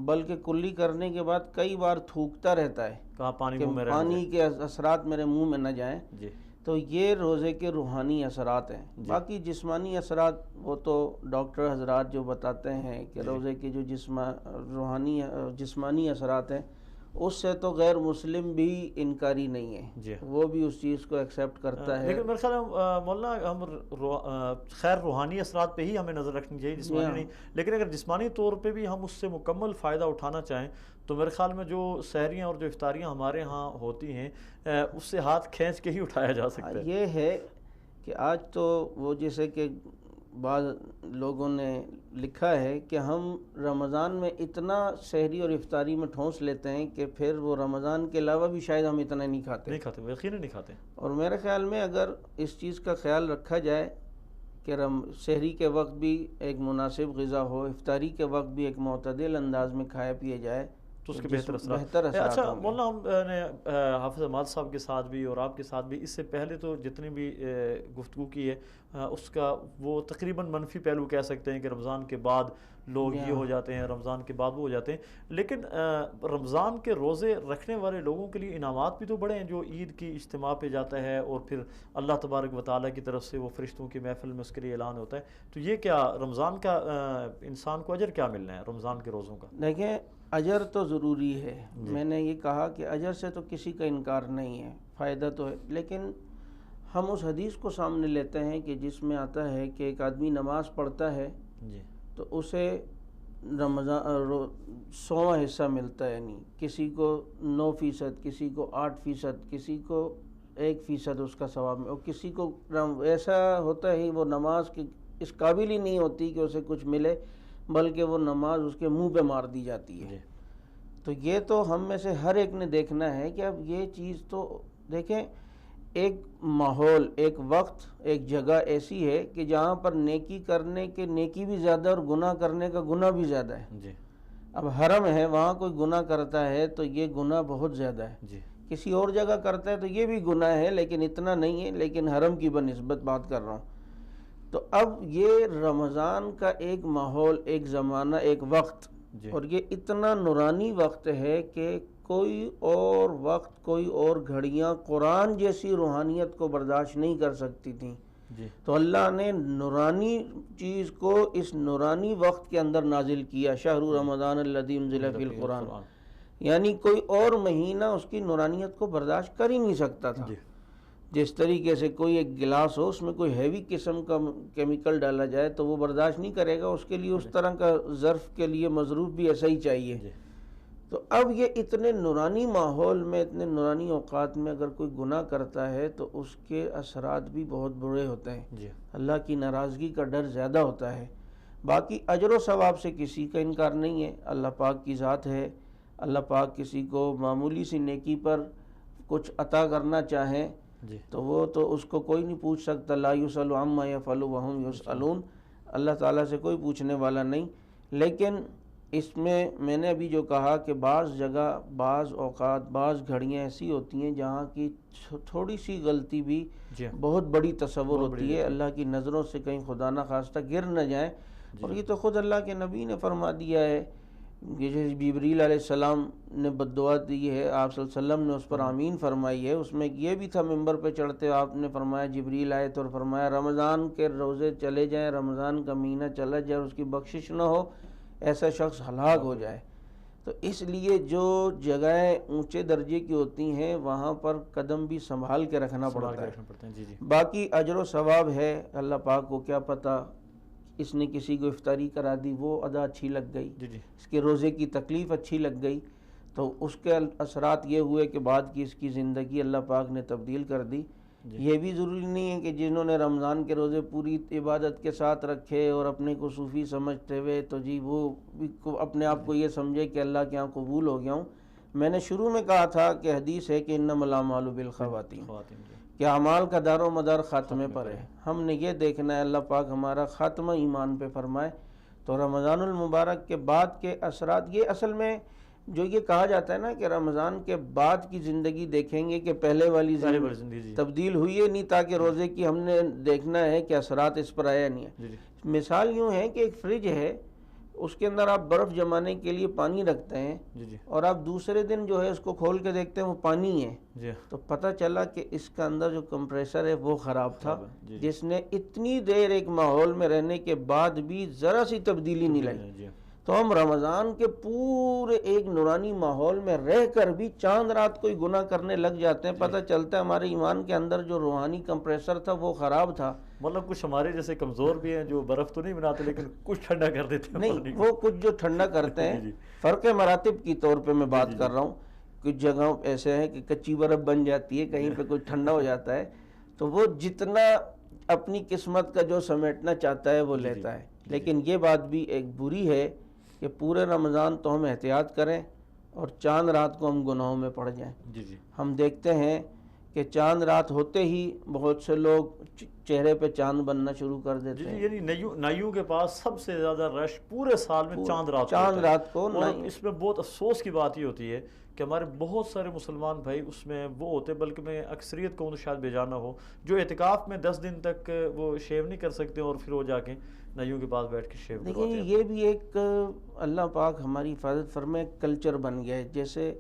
بلکہ کلی کرنے کے بعد کئی بار تھوکتا رہتا ہے کہ پانی کے اثرات میرے منہ میں نہ جائیں۔ تو یہ روزے کے روحانی اثرات ہیں۔ باقی جسمانی اثرات وہ تو ڈاکٹر حضرات جو بتاتے ہیں کہ روزے کے جو جسمانی اثرات ہیں اس سے تو غیر مسلم بھی انکاری نہیں ہے، وہ بھی اس چیز کو ایکسیپٹ کرتا ہے۔ لیکن میرے خیال میں مولانا ہم خیر روحانی اثرات پہ ہی ہمیں نظر رکھنی چاہیے، جسمانی نہیں۔ لیکن اگر جسمانی طور پہ بھی ہم اس سے مکمل فائدہ اٹھانا چاہیں تو میرے خیال میں جو سحریاں اور جو افطاریاں ہمارے ہاں ہوتی ہیں اس سے ہاتھ کھینچ کے ہی اٹھایا جا سکتا ہے۔ یہ ہے کہ آج تو وہ جیسے کہ بعض لوگوں نے لکھا ہے کہ ہم رمضان میں اتنا سحری اور افطاری میں ٹھونس لیتے ہیں کہ پھر وہ رمضان کے علاوہ بھی شاید ہم اتنا نہیں کھاتے، یقیناً نہیں کھاتے۔ اور میرے خیال میں اگر اس چیز کا خیال رکھا جائے کہ سحری کے وقت بھی ایک مناسب غذا ہو، افطاری کے وقت بھی ایک معتدل انداز میں کھایا پیا جائے تو اس کے بہتر اثرات اچھا مولانا ہم نے حافظ عماد صاحب کے ساتھ بھی اور آپ کے ساتھ بھی اس سے پہلے تو جتنی بھی گفتگو کی ہے اس کا وہ تقریباً منفی پہلو کہہ سکتے ہیں کہ رمضان کے بعد لوگ یہ ہو جاتے ہیں، رمضان کے بعد وہ ہو جاتے ہیں، لیکن رمضان کے روزے رکھنے والے لوگوں کے لیے انعامات بھی تو بڑے ہیں، جو عید کی اجتماع پہ جاتا ہے اور پھر اللہ تبارک و تعالیٰ کی طرف سے وہ فرشتوں کی محفل میں اس کے لیے اعلان ہوتا ہے، تو یہ کیا رمضان کا انسان کو اجر کیا ملنا ہے رمضان کے روزوں کا؟ دیکھیں اجر تو ضروری ہے، میں نے یہ کہا کہ اجر سے تو کسی کا انکار نہیں ہے، فائدہ تو ہے، لیکن ہم اس حدیث کو سامنے لیتے ہیں کہ جس میں آتا ہے کہ ایک آدمی نماز پڑھتا ہے تو اسے رمضان 100واں حصہ ملتا ہے، یعنی کسی کو 9%، کسی کو 8%، کسی کو 1% اس کا ثواب میں، اور کسی کو ایسا ہوتا ہے وہ نماز کی اس قابل ہی نہیں ہوتی کہ اسے کچھ ملے، بلکہ وہ نماز اس کے منہ پہ مار دی جاتی ہے۔ تو یہ تو ہم میں سے ہر ایک نے دیکھنا ہے کہ اب یہ چیز تو دیکھیں، ایک ماحول، ایک وقت، ایک جگہ ایسی ہے کہ جہاں پر نیکی کرنے کے نیکی بھی زیادہ اور گناہ کرنے کا گناہ بھی زیادہ ہے۔ اب حرم ہے، وہاں کوئی گناہ کرتا ہے تو یہ گناہ بہت زیادہ ہے، کسی اور جگہ کرتا ہے تو یہ بھی گناہ ہے لیکن اتنا نہیں ہے، لیکن حرم کی بنسبت بات کر رہا ہوں۔ تو اب یہ رمضان کا ایک ماحول، ایک زمانہ، ایک وقت، اور یہ اتنا نورانی وقت ہے کہ کوئی اور وقت، کوئی اور گھڑیاں قرآن جیسی روحانیت کو برداشت نہیں کر سکتی تھیں، تو اللہ نے نورانی چیز کو اس نورانی وقت کے اندر نازل کیا، شہر رمضان الذی انزل فیہ القرآن، یعنی کوئی اور مہینہ اس کی نورانیت کو برداشت کر ہی نہیں سکتا تھا۔ جس طریقے سے کوئی ایک گلاس ہو، اس میں کوئی ہیوی قسم کا کیمیکل ڈالا جائے تو وہ برداشت نہیں کرے گا، اس کے لیے اس طرح کا ظرف کے لیے مظروف بھی ایسا ہی چاہیے۔ تو اب یہ اتنے نورانی ماحول میں، اتنے نورانی اوقات میں اگر کوئی گناہ کرتا ہے تو اس کے اثرات بھی بہت برے ہوتے ہیں، اللہ کی ناراضگی کا ڈر زیادہ ہوتا ہے۔ باقی اجر و ثواب سے کسی کا انکار نہیں ہے، اللہ پاک کی ذات ہے، اللہ پاک کسی کو معمولی سی نیکی پر کچھ عطا کرنا چاہیں تو وہ تو اس کو کوئی نہیں پوچھ سکتا، لا یسأل عما یفعل وہم یسألون، اللہ تعالیٰ سے کوئی پوچھنے والا نہیں۔ لیکن اس میں نے ابھی جو کہا کہ بعض جگہ، بعض اوقات، بعض گھڑیاں ایسی ہوتی ہیں جہاں کی تھوڑی سی غلطی بھی بہت بڑی تصور ہوتی ہے، اللہ کی نظروں سے کہیں خدا نہ خواستہ گر نہ جائیں، اور یہ تو خود اللہ کے نبی نے فرما دیا ہے، جیسے جبریل علیہ السلام نے بد دعا دی ہے، آپ صلی اللہ علیہ وسلم نے اس پر آمین فرمائی ہے، اس میں یہ بھی تھا ممبر پہ چڑھتے آپ نے فرمایا، جبریل آئے تو فرمایا رمضان کے روزے چلے جائیں، رمضان کا مہینہ چلا جائے اور اس کی بخشش نہ ہو، ایسا شخص ہلاک ہو جائے۔ تو اس لیے جو جگہیں اونچے درجے کی ہوتی ہیں وہاں پر قدم بھی سنبھال کے رکھنا پڑتا ہے۔ باقی اجر و ثواب ہے، اللہ پاک کو کیا پتہ، اس نے کسی کو افطاری کرا دی، وہ ادا اچھی لگ گئی، اس کے روزے کی تکلیف اچھی لگ گئی، تو اس کے اثرات یہ ہوئے کہ بعد کی اس کی زندگی اللہ پاک نے تبدیل کر دی۔ یہ بھی ضروری نہیں ہے کہ جنہوں نے رمضان کے روزے پوری عبادت کے ساتھ رکھے اور اپنے کو صوفی سمجھتے ہوئے تو جی وہ بھی اپنے آپ کو یہ سمجھے کہ اللہ کے یہاں قبول ہو گیا ہوں۔ میں نے شروع میں کہا تھا کہ حدیث ہے کہ انما الاعمال بالخواتیم، کہ اعمال کا دار و مدار خاتمے پر ہے، ہم نے یہ دیکھنا ہے اللہ پاک ہمارا خاتمہ ایمان پہ فرمائے۔ تو رمضان المبارک کے بعد کے اثرات، یہ اصل میں جو یہ کہا جاتا ہے نا کہ رمضان کے بعد کی زندگی دیکھیں گے کہ پہلے والی زندگی تبدیل ہوئی ہے نہیں، تاکہ روزے کی ہم نے دیکھنا ہے کہ اثرات اس پر آیا نہیں ہے۔ مثال یوں ہے کہ ایک فریج ہے، اس کے اندر آپ برف جمانے کے لیے پانی رکھتے ہیں اور آپ دوسرے دن جو ہے اس کو کھول کے دیکھتے ہیں وہ پانی ہے، تو پتہ چلا کہ اس کا اندر جو کمپریسر ہے وہ خراب تھا، جس نے اتنی دیر ایک ماحول میں رہنے کے بعد بھی ذرا سی تبدیلی نہیں لائی۔ تو ہم رمضان کے پورے ایک نورانی ماحول میں رہ کر بھی چاند رات کوئی گناہ کرنے لگ جاتے ہیں، پتہ چلتا ہے ہمارے ایمان کے اندر جو روحانی کمپریسر تھا وہ خراب تھا۔ مطلب کچھ ہمارے جیسے کمزور بھی ہیں جو برف تو نہیں بناتے لیکن کچھ ٹھنڈا کر دیتے ہیں، نہیں وہ کچھ جو ٹھنڈا کرتے ہیں، فرق مراتب کی طور پہ میں بات کر رہا ہوں، کچھ جگہوں ایسے ہیں کہ کچی برف بن جاتی ہے، کہیں پہ کچھ ٹھنڈا ہو جاتا ہے، تو وہ جتنا اپنی قسمت کا جو سمیٹنا چاہتا ہے وہ لیتا ہے۔ لیکن یہ بات بھی ایک بری ہے کہ پورے رمضان تو ہم احتیاط کریں اور چاند رات کو ہم گناہوں میں پڑ جائیں۔ ہم دیکھتے ہیں کہ چاند رات ہوتے ہی بہت سے لوگ چہرے پہ چاند بننا شروع کر دیتے ہیں. یعنی نائیوں کے پاس سب سے زیادہ رش پورے سال میں چاند رات کو. اور اس میں بہت افسوس کی بات یہ ہوتی ہے کہ ہمارے بہت سارے مسلمان بھائی اس میں وہ ہوتے، بلکہ میں اکثریت کو شاید بے جانا ہو، جو اعتکاف میں 10 دن تک وہ شیو نہیں کر سکتے اور پھر وہ جا کے نائیوں کے پاس بیٹھ کے شیو کرواتے ہیں. دیکھیں یہ بھی ایک اللہ پاک ہماری حفاظت فرمائے کلچر بن گیا ہے. جیسے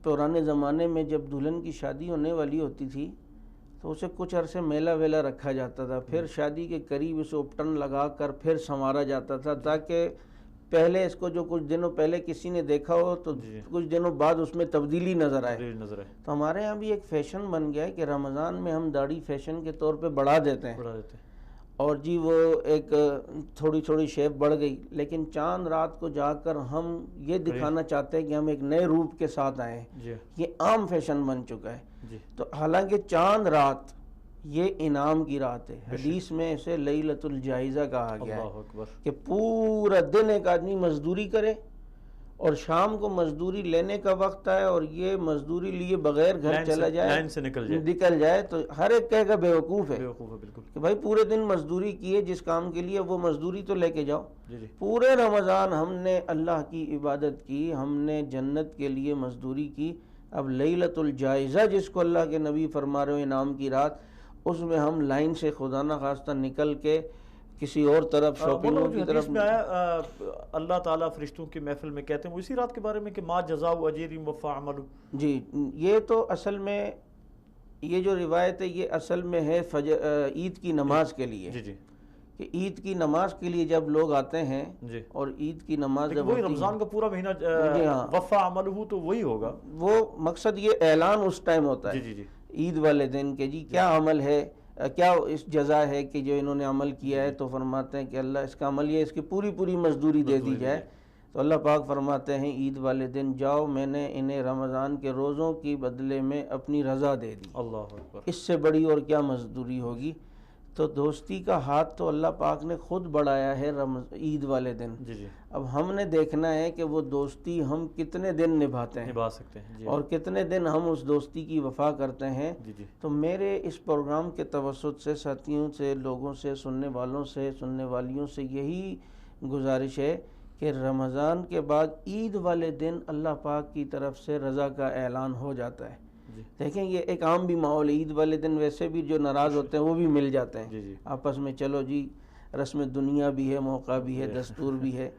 پرانے زمانے میں جب دلہن کی شادی ہونے والی ہوتی تھی تو اسے کچھ عرصے میلہ ویلا رکھا جاتا تھا، پھر شادی کے قریب اسے اپٹن لگا کر پھر سنوارا جاتا تھا، تاکہ پہلے اس کو جو کچھ دنوں پہلے کسی نے دیکھا ہو تو کچھ دنوں بعد اس میں تبدیلی نظر آئے. تو ہمارے ہاں بھی ایک فیشن بن گیا ہے کہ رمضان میں ہم داڑھی فیشن کے طور پہ بڑھا دیتے ہیں، اور جی وہ ایک تھوڑی تھوڑی شیپ بڑھ گئی. لیکن چاند رات کو جا کر ہم یہ دکھانا چاہتے ہیں کہ ہم ایک نئے روپ کے ساتھ آئے ہیں. یہ عام فیشن بن چکا ہے. تو حالانکہ چاند رات یہ انعام کی رات ہے. حدیث میں اسے لیلۃ الجائزہ کہا گیا ہے کہ پورا دن ایک آدمی مزدوری کرے اور شام کو مزدوری لینے کا وقت آئے اور یہ مزدوری لیے بغیر گھر چلا جائے، نکل جائے تو ہر ایک کہے گا بیوقوف ہے کہ بھائی پورے دن مزدوری کیے، جس کام کے لیے وہ مزدوری تو لے کے جاؤ. پورے رمضان ہم نے اللہ کی عبادت کی، ہم نے جنت کے لیے مزدوری کی. اب لیلۃ الجائزہ جس کو اللہ کے نبی فرما رہے ہو انعام کی رات، اس میں ہم لائن سے خدا نہ خواستہ نکل کے کسی اور طرف شاپنگوں کی طرف میں آیا. اللہ تعالیٰ فرشتوں کی محفل میں کہتے ہیں وہ اسی رات کے بارے میں کہ ما جزاء اجیر وفا عمل. جی یہ تو اصل میں یہ جو روایت ہے یہ اصل میں ہے عید کی نماز کے لیے. جی کہ عید کی نماز کے لیے جب لوگ آتے ہیں اور عید کی نماز جب وہی رمضان کا پورا مہینہ وفا عمل ہو تو وہی ہوگا. وہ مقصد یہ اعلان اس ٹائم ہوتا ہے عید والے دن کہ جی کیا عمل ہے، کیا اس جزا ہے کہ جو انہوں نے عمل کیا ہے. تو فرماتے ہیں کہ اللہ اس کا عمل یہ اس کی پوری مزدوری دے دی جائے. تو اللہ پاک فرماتے ہیں عید والے دن جاؤ میں نے انہیں رمضان کے روزوں کی بدلے میں اپنی رضا دے دی. اللہ اکبر. اس سے بڑی اور کیا مزدوری ہوگی. تو دوستی کا ہاتھ تو اللہ پاک نے خود بڑھایا ہے عید والے دن. اب ہم نے دیکھنا ہے کہ وہ دوستی ہم کتنے دن نبھاتے ہیں، نبھا سکتے ہیں اور کتنے دن ہم اس دوستی کی وفا کرتے ہیں. تو میرے اس پروگرام کے توسط سے ساتھیوں سے، لوگوں سے، سننے والوں سے، سننے والیوں سے یہی گزارش ہے کہ رمضان کے بعد عید والے دن اللہ پاک کی طرف سے رضا کا اعلان ہو جاتا ہے. دیکھیں یہ ایک عام بھی ماحول ہے. عید والے دن ویسے بھی جو ناراض ہوتے ہیں وہ بھی مل جاتے ہیں آپس میں، چلو جی رسم دنیا بھی ہے، موقع بھی ہے، دستور بھی ہے.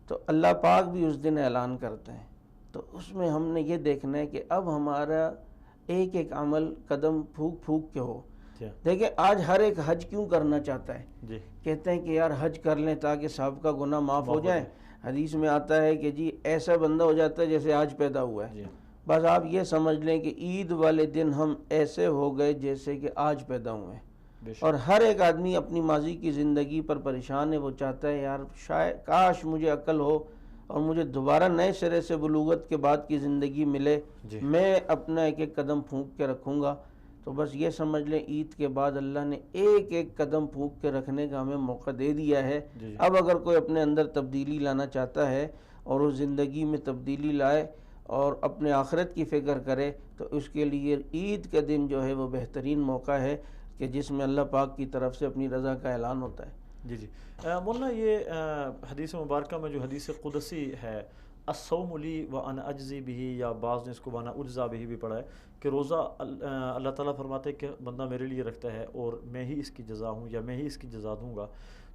تو اللہ پاک بھی اس دن اعلان کرتے ہیں. تو اس میں ہم نے یہ دیکھنا ہے کہ اب ہمارا ایک ایک عمل قدم پھونک کے ہو. دیکھیں آج ہر ایک حج کیوں کرنا چاہتا ہے؟ کہتے ہیں کہ یار حج کر لیں تاکہ سابقہ گناہ معاف ہو جائیں. حدیث میں آتا ہے کہ جی ایسا بندہ ہو جاتا ہے جیسے آج پیدا ہوا ہے. بس آپ یہ سمجھ لیں کہ عید والے دن ہم ایسے ہو گئے جیسے کہ آج پیدا ہوئے ہیں. اور ہر ایک آدمی اپنی ماضی کی زندگی پر پریشان ہے. وہ چاہتا ہے یار شاید کاش مجھے عقل ہو اور مجھے دوبارہ نئے سرے سے بلوغت کے بعد کی زندگی ملے، میں اپنا ایک ایک قدم پھونک کے رکھوں گا. تو بس یہ سمجھ لیں عید کے بعد اللہ نے ایک ایک قدم پھونک کے رکھنے کا ہمیں موقع دے دیا ہے. اب اگر کوئی اپنے اندر تبدیلی لانا چاہتا ہے اور اس زندگی میں تبدیلی لائے اور اپنے آخرت کی فکر کرے تو اس کے لیے عید کا دن جو ہے وہ بہترین موقع ہے کہ جس میں اللہ پاک کی طرف سے اپنی رضا کا اعلان ہوتا ہے. جی مولانا یہ حدیث مبارکہ میں جو حدیث قدسی ہے الصوم لی وانا اجزی بہ، یا بعض نے اس کو وانا اجزا بہ بھی پڑھا ہے کہ روزہ اللہ تعالیٰ فرماتے ہیں کہ بندہ میرے لیے رکھتا ہے اور میں ہی اس کی جزا ہوں یا میں ہی اس کی جزا دوں گا.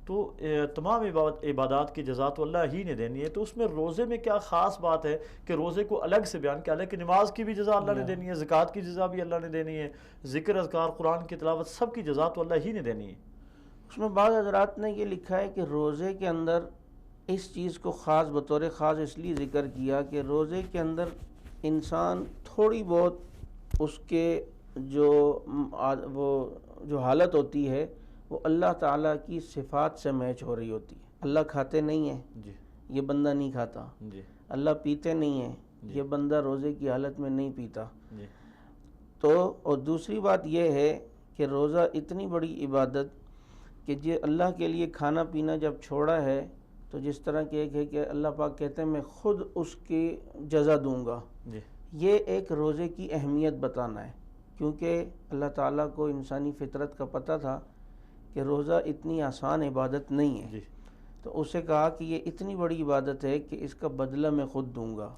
تو تمام عبادات کی جزا تو اللہ ہی نے دینی ہے. تو اس میں روزے میں کیا خاص بات ہے کہ روزے کو الگ سے بیان کیا ہے کہ نماز کی بھی جزا اللہ نے دینی ہے، زکوٰۃ کی جزا بھی اللہ نے دینی ہے، ذکر اذکار قرآن کی تلاوت سب کی جزا تو اللہ ہی نے دینی ہے. اس میں بعض حضرات نے یہ لکھا ہے کہ روزے کے اندر اس چیز کو خاص بطور خاص اس لیے ذکر کیا کہ روزے کے اندر انسان تھوڑی بہت اس کے جو حالت ہوتی ہے وہ اللہ تعالیٰ کی صفات سے میچ ہو رہی ہوتی ہے. اللہ کھاتے نہیں ہیں، یہ بندہ نہیں کھاتا. اللہ پیتے نہیں ہیں، یہ بندہ روزے کی حالت میں نہیں پیتا. تو اور دوسری بات یہ ہے کہ روزہ اتنی بڑی عبادت کہ جو اللہ کے لیے کھانا پینا جب چھوڑا ہے تو جس طرح کہ ایک ہے کہ اللہ پاک کہتے ہیں میں خود اس کی جزا دوں گا. یہ ایک روزے کی اہمیت بتانا ہے کیونکہ اللہ تعالیٰ کو انسانی فطرت کا پتہ تھا کہ روزہ اتنی آسان عبادت نہیں ہے، تو اسے کہا کہ یہ اتنی بڑی عبادت ہے کہ اس کا بدلہ میں خود دوں گا۔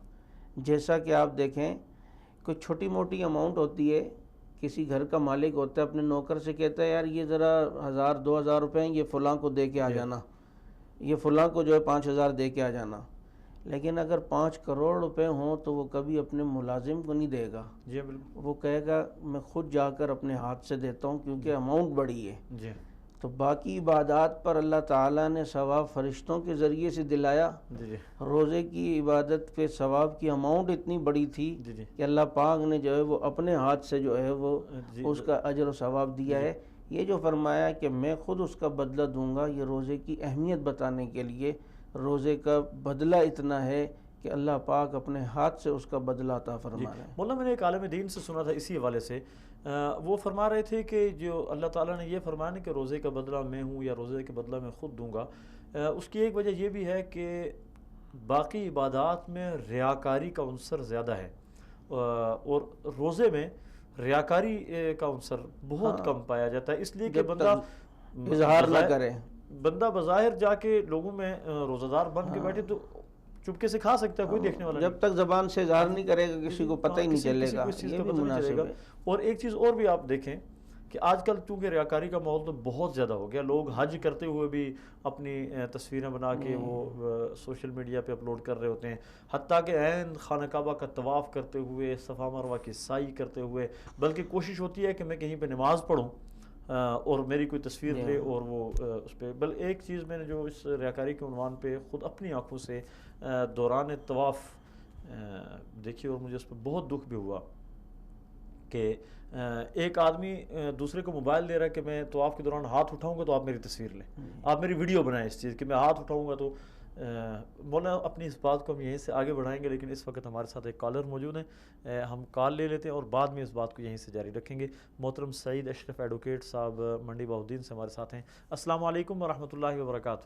جیسا کہ آپ دیکھیں کوئی چھوٹی موٹی اماؤنٹ ہوتی ہے، کسی گھر کا مالک ہوتا ہے اپنے نوکر سے کہتا ہے یار یہ ذرا 1000-2000 روپے ہیں، یہ فلاں کو دے کے آ جانا، یہ فلاں کو جو ہے 5000 دے کے آ جانا۔ لیکن اگر 5 کروڑ روپے ہوں تو وہ کبھی اپنے ملازم کو نہیں دے گا، وہ کہے گا میں خود جا کر اپنے ہاتھ سے دیتا ہوں کیونکہ اماؤنٹ بڑی ہے۔ تو باقی عبادات پر اللہ تعالیٰ نے ثواب فرشتوں کے ذریعے سے دلایا، روزے کی عبادت پہ ثواب کی اماؤنٹ اتنی بڑی تھی کہ اللہ پاک نے جو ہے وہ اپنے ہاتھ سے جو ہے وہ اس کا اجر و ثواب دیا ہے۔ یہ جو فرمایا کہ میں خود اس کا بدلہ دوں گا، یہ روزے کی اہمیت بتانے کے لیے، روزے کا بدلہ اتنا ہے کہ اللہ پاک اپنے ہاتھ سے اس کا بدلہ عطا فرما رہے ہیں۔ مولانا میں نے ایک عالم دین سے سنا تھا اسی حوالے سے، وہ فرما رہے تھے کہ جو اللہ تعالیٰ نے یہ فرمایا کہ روزے کا بدلہ میں ہوں یا روزے کا بدلہ میں خود دوں گا، اس کی ایک وجہ یہ بھی ہے کہ باقی عبادات میں ریاکاری کا عنصر زیادہ ہے، اور روزے میں ریاکاری کا عنصر بہت کم پایا جاتا ہے، اس لیے کہ بندہ اظہار نہ کرے، بندہ بظاہر جا کے لوگوں میں روزہ دار بن کے بیٹھے تو چپکے سے کھا سکتا ہے، کوئی دیکھنے والا جب تک زبان سے اظہار نہیں کرے گا کسی کو پتہ ہی نہیں چلے گا، یہ بھی مناسب ہے۔ اور ایک چیز اور بھی آپ دیکھیں کہ آج کل چونکہ ریاکاری کا ماحول تو بہت زیادہ ہو گیا، لوگ حج کرتے ہوئے بھی اپنی تصویریں بنا کے وہ سوشل میڈیا پہ اپلوڈ کر رہے ہوتے ہیں، حتیٰ کہ عین خانہ کعبہ کا طواف کرتے ہوئے، صفا مروہ کی سعی کرتے ہوئے، بلکہ کوشش ہوتی ہے کہ میں کہیں پہ نماز پڑھوں اور میری کوئی تصویر لے اور وہ اس پہ۔ بل ایک چیز میں نے جو اس ریاکاری کے عنوان پہ خود اپنی آنکھوں سے دوران طواف دیکھی اور مجھے اس پہ بہت دکھ بھی ہوا کہ ایک آدمی دوسرے کو موبائل دے رہا ہے کہ میں طواف کے دوران ہاتھ اٹھاؤں گا تو آپ میری تصویر لیں، آپ میری ویڈیو بنائیں اس چیز کہ میں ہاتھ اٹھاؤں گا تو۔ مولانا اپنی اس بات کو ہم یہیں سے آگے بڑھائیں گے، لیکن اس وقت ہمارے ساتھ ایک کالر موجود ہیں، ہم کال لے لیتے ہیں اور بعد میں اس بات کو یہیں سے جاری رکھیں گے۔ محترم سعید اشرف ایڈوکیٹ صاحب منڈی بہاؤالدین سے ہمارے ساتھ ہیں۔ السلام علیکم ورحمۃ اللہ وبرکاتہ۔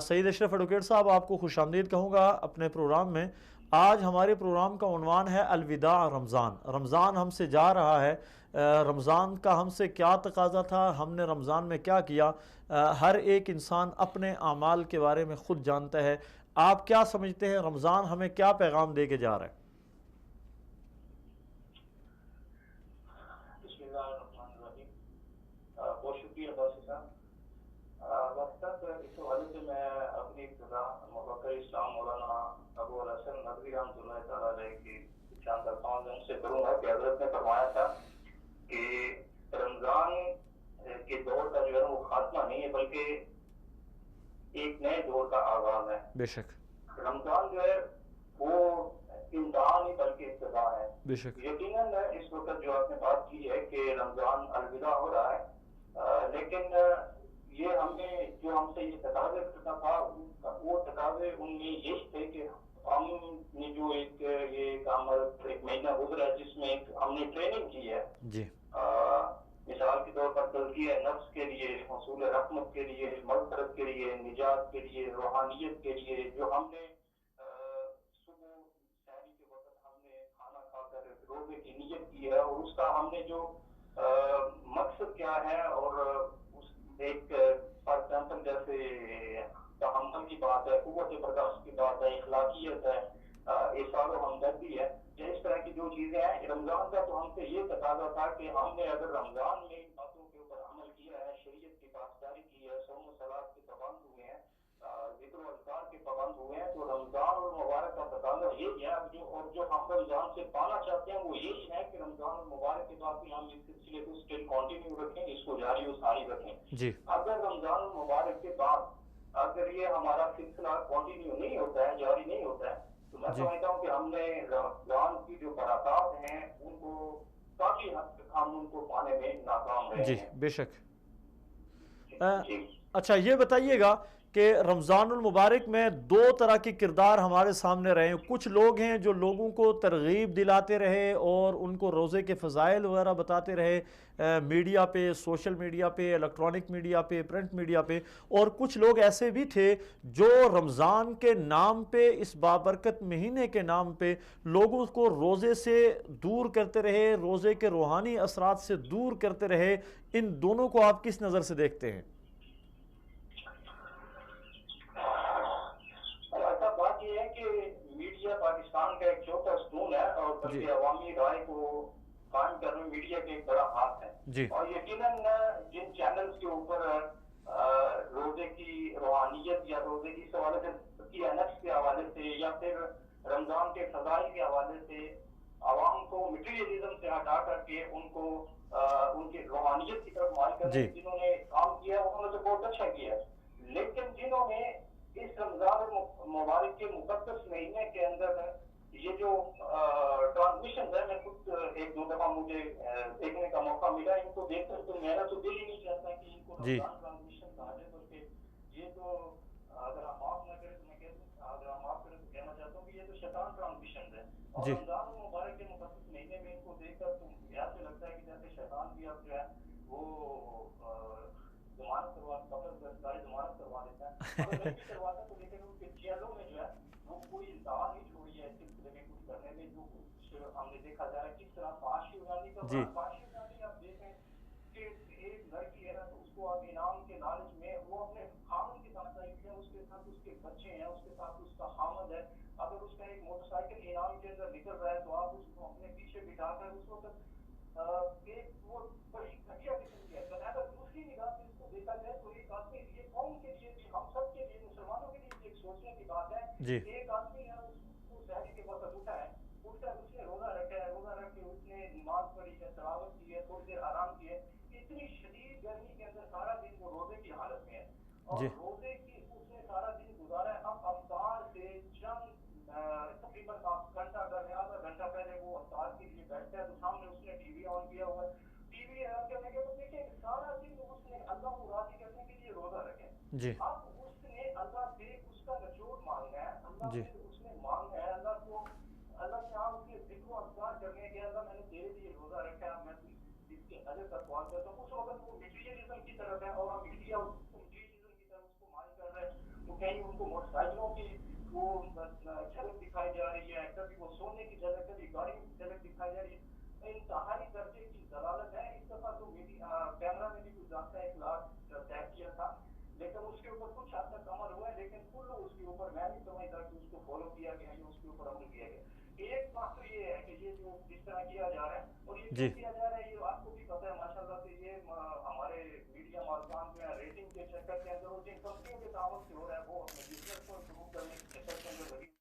سعید اشرف ایڈوکیٹ صاحب، آپ کو خوش آمدید کہوں گا اپنے پروگرام میں۔ آج ہمارے پروگرام کا عنوان ہے الوداع رمضان۔ رمضان ہم سے جا رہا ہے، رمضان کا ہم سے کیا تقاضا تھا، ہم نے رمضان میں کیا کیا۔ ہر ایک انسان اپنے اعمال کے بارے میں خود جانتا ہے۔ آپ کیا سمجھتے ہیں رمضان ہمیں کیا پیغام دے کے جا رہا ہے؟ بسم اللہ الرحمن الرحیم۔ بہت شکریہ باسی صاحب۔ اس حوالے سے میں اپنی ابتدا مفکر اسلام مولانا ابو الحسن ندوی رحمۃ اللہ تعالیٰ علیہ کی چند الفاظ ان سے کروں گا کہ حضرت نے فرمایا تھا کہ رمضان کے دور کا جو ہے وہ خاتمہ نہیں ہے بلکہ ایک نئے دور کا آغاز ہے۔ بے شک رمضان جو ہے وہ امتحان نہیں بلکہ ابتدا ہے۔ بے شک یقیناً اس وقت جو آپ نے بات کی ہے کہ رمضان الوداع ہو رہا ہے، لیکن یہ ہم نے جو ہم سے یہ تقاضے کرنا تھا وہ تقاضے ان میں یہی تھے کہ ہم نے جو ایک یہ عمل ایک مہینہ گزرا ہے جس میں ہم نے ٹریننگ کی ہے جی، مثال کے طور پر تزکیہ نفس کے لیے، حصول رحمت کے لیے، مغفرت کے لیے، نجات کے لیے، روحانیت کے لیے، جو ہم نے صبح سحری کے وقت ہم نے کھانا کھا کر روزے کی نیت کی ہے اور اس کا ہم نے جو مقصد کیا ہے اور ایک فار ایگزامپل جیسے تحمل کی بات ہے، قوت برداشت کی بات ہے، اخلاقیت ہے، احسان و ہمدردی ہے، یا اس طرح کی جو چیزیں ہیں۔ رمضان کا تو ہم سے یہ تقاضا تھا کہ ہم نے اگر رمضان میں ان باتوں کے اوپر عمل کیا ہے، شریعت کی پاسداری کی ہے، صوم و صلات کے پابند ہوئے ہیں، ذکر و اذکار کے پابند ہوئے ہیں، تو رمضان المبارک کا تقاضا یہی ہے۔ اور جو ہم رمضان سے پانا چاہتے ہیں وہ یہی ہے کہ رمضان المبارک کے بعد بھی ہم اس سلسلے کو اسٹل کنٹینیو رکھیں، اس کو جاری و ساری رکھیں جی۔ اگر رمضان المبارک کے بعد اگر یہ ہمارا سلسلہ کنٹینیو نہیں ہوتا ہے، جاری نہیں ہوتا ہے، تو میں سمجھتا ہوں کہ ہم نے رمضان کی جو برکات ہیں ان کو کافی حد تک ہم ان کو پانے میں ناکام رہے ہیں۔ جی بے شک۔ اچھا یہ بتائیے گا کہ رمضان المبارک میں دو طرح کے کردار ہمارے سامنے رہے ہیں. کچھ لوگ ہیں جو لوگوں کو ترغیب دلاتے رہے اور ان کو روزے کے فضائل وغیرہ بتاتے رہے میڈیا پہ, سوشل میڈیا پہ, الیکٹرانک میڈیا پہ, پرنٹ میڈیا پہ, اور کچھ لوگ ایسے بھی تھے جو رمضان کے نام پہ, اس بابرکت مہینے کے نام پہ لوگوں کو روزے سے دور کرتے رہے, روزے کے روحانی اثرات سے دور کرتے رہے. ان دونوں کو آپ کس نظر سے دیکھتے ہیں؟ بات یہ ہے کہ میڈیا پاکستان کا ایک چھوٹا ستون ہے اور بلکہ عوامی رائے کو قائم کرنے میں میڈیا کا ایک بڑا ہاتھ ہے. اور یقیناً جن چینلز کے اوپر روزے کی روحانیت یا روزے کی انیکس کے حوالے سے یا پھر رمضان کے فضائل کے حوالے سے عوام کو مٹیریلزم سے ہٹا کر کے ان کو ان کی روحانیت کی طرف مائل کرنے جنہوں نے کام کیا انہوں نے تو بہت اچھا کیا ہے. لیکن جنہوں نے اس رمضان مبارک کے مقدس مہینے کے اندر یہ جو ٹرانسمیشن ہے, میں خود ایک دو دفعہ مجھے دیکھنے کا موقع ملا, ان کو دیکھ کر تو میرا تو دل ہی نہیں چاہتا کہ ان کو رمضان ٹرانسمیشن کہا جائے, بلکہ یہ تو اگر آپ معاف نہ کریں تو میں کہتا ہوں, اگر آپ معاف کریں تو کہنا چاہتا ہوں کہ یہ تو شیطان ٹرانسمیشن ہے. اور رمضان مبارک کے مقدس مہینے میں ان کو دیکھ کر تو ایسے لگتا ہے کہ جیسے شیطان بھی اب جو ہے وہ ضمانت کروا ضمانت کروا دیتا ہے, اگر نہیں بھی کرواتا تو لیکن ان کے جیلوں میں جو ہے وہ کوئی انتہا نہیں چھوڑی ہے اس سلسلے میں کچھ کرنے میں. جو کچھ ہم نے دیکھا جا رہا ہے کس طرح فحاشی اگانی کا فحاشی اگانی آپ دیکھیں کہ ایک لڑکی ہے نا تو اس کو آپ انعام کے لالچ میں وہ اپنے خامن کے ساتھ آئی ہے, اس کے ساتھ اس کے بچے ہیں, اس کے ساتھ اس کا خامد ہے. اگر اس کا ایک موٹر سائیکل انعام کے اندر نکل رہا ہے تو آپ اس کو اپنے پیچھے بٹھا کر اس وقت ایک وہ بڑی گھٹیا قسم کی ہے. اگر دوسری نگاہ سے اس کو دیکھا جائے تو ایک آدمی یہ قوم کے لیے بھی, ہم سب کے لیے, مسلمانوں کے لیے ایک سوچنے کی بات ہے. ایک آدمی ہے اس شہری کے وقت اٹھا ہے, اٹھ کر اس نے روزہ رکھا ہے, روزہ رکھ کے اس نے نماز پڑھی ہے, تلاوت کی ہے, تھوڑی دیر آرام کی ہے. اتنی شدید گرمی کے اندر سارا دن وہ روزے کی حالت میں ہے اور روزے کی اس نے سارا دن گزارا ہے. اب افطار سے چند تقریباً گھنٹہ اگر آدھا گھنٹہ پہلے وہ افطار کے لیے بیٹھتا ہے تو سامنے اس نے ٹی وی آن کیا ہوا ہے. ٹی وی آن کرنے کے بعد دیکھیں سارا دن اس نے اللہ کو راضی کرنے کے لیے روزہ رکھے. اب اس نے اللہ سے اس کا نچوڑ مانگنا ہے, اللہ سے اس نے مانگنا ہے اللہ کو, اللہ سے آپ اس کے ذکر و اذکار کرنے کے, اللہ میں نے تیرے لیے روزہ رکھا ہے, میں اس کے اجر کا سوال کرتا ہوں. اس وقت وہ مٹیریلزم کی طرف ہے اور ہم میڈیا مٹیریلزم کی طرف اس کو مائل کر رہے ہیں. وہ کہیں ان کو موٹر سائیکلوں کی وہ جھلک دکھائی جا رہی ہے, کبھی وہ سونے کی جھلک, کبھی گاڑی کی جھلک دکھائی جا رہی ہے. انتہائی درجے کی ضلالت ہے. اس دفعہ تو کیمرہ میں بھی کچھ جانتا ہے 1 لاکھ طے کیا تھا لیکن اس کے اوپر کچھ حد تک عمل ہوا ہے, لیکن کل اس کے اوپر میں نہیں سمجھتا کہ اس کو فالو کیا گیا یا اس کے اوپر عمل کیا گیا. ایک بات تو یہ ہے کہ یہ جو جس طرح کیا جا رہا ہے اور یہ کیوں کیا جا رہا ہے, یہ آپ کو بھی پتہ ہے ماشاءاللہ سے, یہ ہمارے میڈیا مالکان جو ہے ریٹنگ کے چکر کے اندر اور جن کمپنیوں کے تعاون سے ہو رہا ہے وہ اپنے بزنس کو امپروو کرنے کے چکر کے اندر لگی.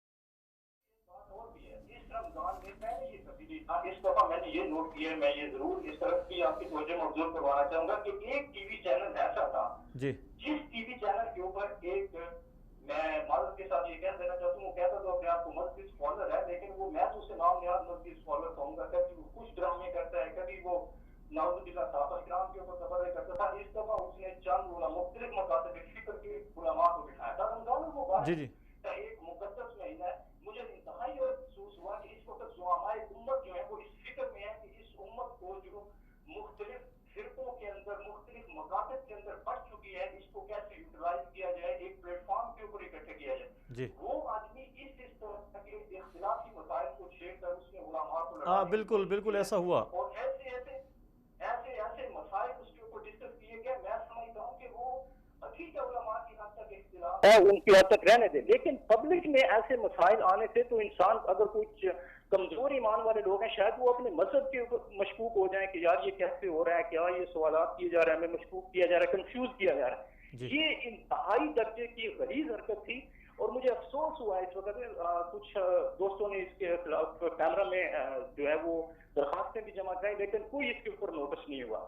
اور بھی ہے اس رمضان میں پہلے یہ تبدیلی تھا, اس دفعہ میں نے یہ نوٹ کیا ہے, میں یہ ضرور اس طرف بھی آپ کی توجہ مبذول کروانا چاہوں گا کہ ایک ٹی وی چینل ایسا تھا جس ٹی وی چینل کے اوپر ایک, میں معذرت کے ساتھ یہ کہہ دینا چاہتا ہوں, وہ کہتا تو اپنے آپ کو مسجد اسکالر ہے لیکن وہ میں تو اسے نام نیاز مسجد اسکالر کہوں گا. کبھی وہ کچھ ڈرامے کرتا ہے, کبھی وہ نعوذ باللہ صحابہ کرام کے اوپر تبرع کرتا تھا. اس دفعہ اس نے چند مختلف مکاتب فکر کے علماء کو بٹھایا تھا. رمضان المبارک کا ایک مقدس مہینہ ہے. مجھے انتہائی افسوس ہوا کہ اس وقت زعماء امت جو ہے وہ اس فکر میں ہے کہ اس امت کو جو مختلف فرقوں کے اندر, مختلف مکاتب کے اندر بڑھ چکی ہے, اس کو کیسے یوٹیلائز کیا جائے, ایک پلیٹ فارم کے اوپر اکٹھے کیا جائے. وہ آدمی اس طرح کے اختلافی مسائل کو چھیڑ کر اس نے علماء کو لڑا, بالکل بالکل ایسا ہوا, اور ایسے مسائل اس کے اوپر ڈسکس کیے گئے. میں سمجھتا ہوں کہ وہ ٹھیک ہے علماء کی حد تک اختلاف ہے ان کی حد تک رہنے دے, لیکن پبلک میں ایسے مسائل آنے سے تو انسان اگر کچھ کمزور ایمان والے لوگ ہیں شاید وہ اپنے مذہب کے اوپر مشکوک ہو جائیں کہ یار یہ کیسے ہو رہا ہے, کیا یہ سوالات کیے جا رہے ہیں, ہمیں مشکوک کیا جا رہا ہے, کنفیوز کیا جا رہا ہے. یہ انتہائی درجے کی غلیظ حرکت تھی اور مجھے افسوس ہوا اس وقت کچھ دوستوں نے اس کے خلاف کیمرہ میں جو ہے وہ درخواستیں بھی جمع کرائی لیکن کوئی اس کے اوپر نوٹس نہیں ہوا.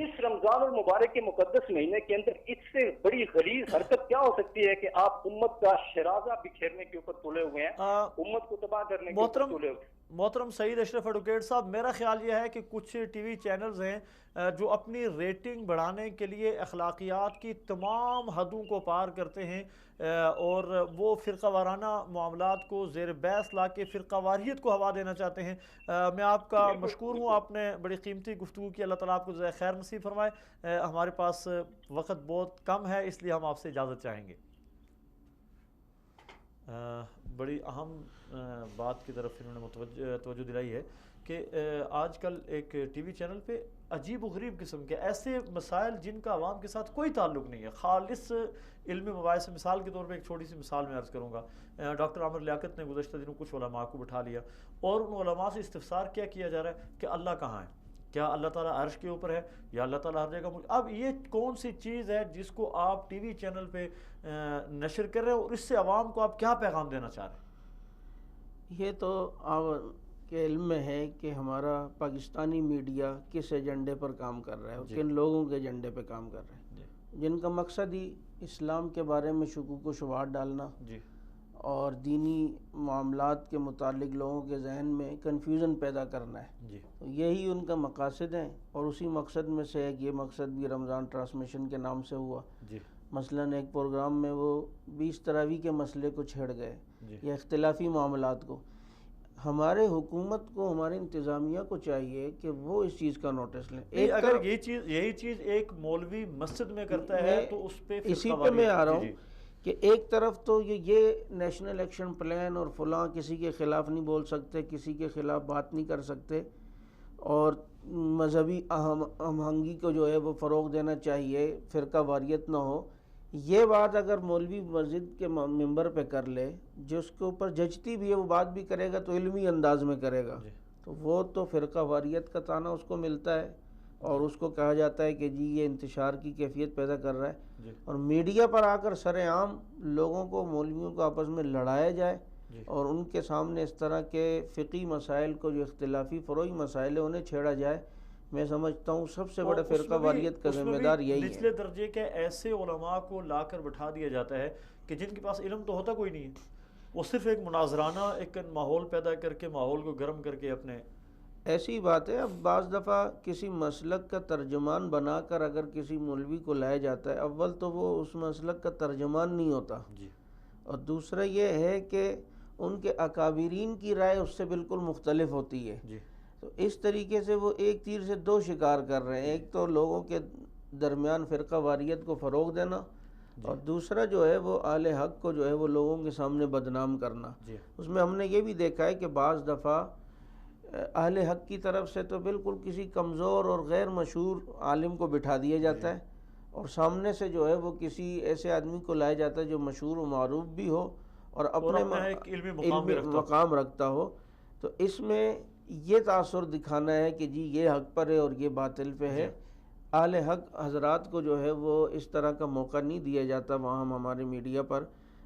اس رمضان المبارک کے مقدس مہینے کے اندر اس سے بڑی غلیظ حرکت کیا ہو سکتی ہے کہ آپ امت کا شرازہ بکھیرنے کے اوپر تلے ہوئے ہیں, امت کو تباہ کرنے کے اوپر تلے ہوئے ہیں. محترم سعید اشرف ایڈوکیٹ صاحب, میرا خیال یہ ہے کہ کچھ ٹی وی چینلز ہیں جو اپنی ریٹنگ بڑھانے کے لیے اخلاقیات کی تمام حدوں کو پار کرتے ہیں اور وہ فرقہ وارانہ معاملات کو زیر بحث لا کے فرقہ واریت کو ہوا دینا چاہتے ہیں. میں آپ کا مشکور ہوں, آپ نے بڑی قیمتی گفتگو کی, اللہ تعالیٰ آپ کو جزائے خیر نصیب فرمائے. ہمارے پاس وقت بہت کم ہے اس لیے ہم آپ سے اجازت چاہیں گے. بڑی اہم بات کی طرف انہوں نے توجہ دلائی ہے کہ آج کل ایک ٹی وی چینل پہ عجیب و غریب قسم کے ایسے مسائل جن کا عوام کے ساتھ کوئی تعلق نہیں ہے, خالص علمی مباحث. مثال کے طور پہ ایک چھوٹی سی مثال میں عرض کروں گا. ڈاکٹر عامر لیاقت نے گزشتہ دنوں کچھ علماء کو بٹھا لیا اور ان علماء سے استفسار کیا جا رہا ہے کہ اللہ کہاں ہے, کیا اللہ تعالیٰ عرش کے اوپر ہے یا اللہ تعالیٰ ہر جگہ موجود. اب یہ کون سی چیز ہے جس کو آپ ٹی وی چینل پہ نشر کر رہے ہیں اور اس سے عوام کو آپ کیا پیغام دینا چاہ رہے ہیں؟ یہ تو آپ کے علم میں ہے کہ ہمارا پاکستانی میڈیا کس ایجنڈے پر کام کر رہا ہے اور کن لوگوں کے ایجنڈے پہ کام کر رہا ہے, جن کا مقصد ہی اسلام کے بارے میں شکوک و شبہات ڈالنا اور دینی معاملات کے متعلق لوگوں کے ذہن میں کنفیوژن پیدا کرنا ہے. تو یہی ان کا مقاصد ہیں اور اسی مقصد میں سے ایک یہ مقصد بھی رمضان ٹرانسمیشن کے نام سے ہوا. مثلاً ایک پروگرام میں وہ 20 تراویح کے مسئلے کو چھیڑ گئے یا اختلافی معاملات کو. ہمارے حکومت کو, ہماری انتظامیہ کو چاہیے کہ وہ اس چیز کا نوٹس لیں. اگر یہی چیز ایک مولوی مسجد میں کرتا ہے تو اس پہ اسی پہ میں آ رہا ہوں کہ ایک طرف تو یہ نیشنل ایکشن پلان اور فلاں کسی کے خلاف نہیں بول سکتے, کسی کے خلاف بات نہیں کر سکتے, اور مذہبی ہم آہنگی کو جو ہے وہ فروغ دینا چاہیے, فرقہ واریت نہ ہو. یہ بات اگر مولوی مسجد کے ممبر پہ کر لے, جس کے اوپر جچتی بھی ہے وہ بات بھی کرے گا تو علمی انداز میں کرے گا, تو وہ تو فرقہ واریت کا طعنہ اس کو ملتا ہے اور اس کو کہا جاتا ہے کہ جی یہ انتشار کی کیفیت پیدا کر رہا ہے. اور میڈیا پر آ کر سر عام لوگوں کو, مولویوں کو آپس میں لڑایا جائے اور ان کے سامنے اس طرح کے فقہی مسائل کو, جو اختلافی فروعی مسائل ہیں, انہیں چھیڑا جائے. میں سمجھتا ہوں سب سے بڑے فرقہ واریت کا ذمہ دار یہی ہے. نچلے درجے کے ایسے علماء کو لا کر بٹھا دیا جاتا ہے کہ جن کے پاس علم تو ہوتا کوئی نہیں ہے, وہ صرف ایک مناظرانہ ایک ماحول پیدا کر کے, ماحول کو گرم کر کے اپنے. ایسی بات ہے. اب بعض دفعہ کسی مسلک کا ترجمان بنا کر اگر کسی مولوی کو لایا جاتا ہے, اول تو وہ اس مسلک کا ترجمان نہیں ہوتا, اور دوسرا یہ ہے کہ ان کے اکابرین کی رائے اس سے بالکل مختلف ہوتی ہے. تو اس طریقے سے وہ ایک تیر سے دو شکار کر رہے ہیں. ایک تو لوگوں کے درمیان فرقہ واریت کو فروغ دینا, اور دوسرا جو ہے وہ اہل حق کو جو ہے وہ لوگوں کے سامنے بدنام کرنا. اس میں ہم نے یہ بھی دیکھا ہے کہ بعض دفعہ اہل حق کی طرف سے تو بالکل کسی کمزور اور غیر مشہور عالم کو بٹھا دیا جاتا ہے, اور سامنے سے جو ہے وہ کسی ایسے آدمی کو لایا جاتا ہے جو مشہور و معروف بھی ہو اور اپنے علمی مقام رکھتا ہو. تو اس میں یہ تاثر دکھانا ہے کہ جی یہ حق پر ہے اور یہ باطل پہ ہے. اہل حق حضرات کو جو ہے وہ اس طرح کا موقع نہیں دیا جاتا وہاں ہمارے میڈیا پر.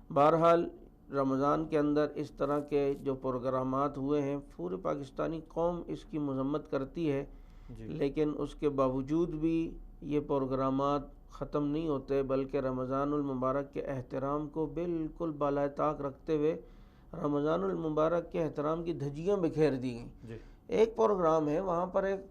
بہرحال رمضان کے اندر اس طرح کے جو پروگرامات ہوئے ہیں, پورے پاکستانی قوم اس کی مذمت کرتی ہے, لیکن اس کے باوجود بھی یہ پروگرامات ختم نہیں ہوتے, بلکہ رمضان المبارک کے احترام کو بالکل بالائے طاق رکھتے ہوئے رمضان المبارک کے احترام کی دھجیاں بکھیر دی گئیں. ایک پروگرام ہے, وہاں پر ایک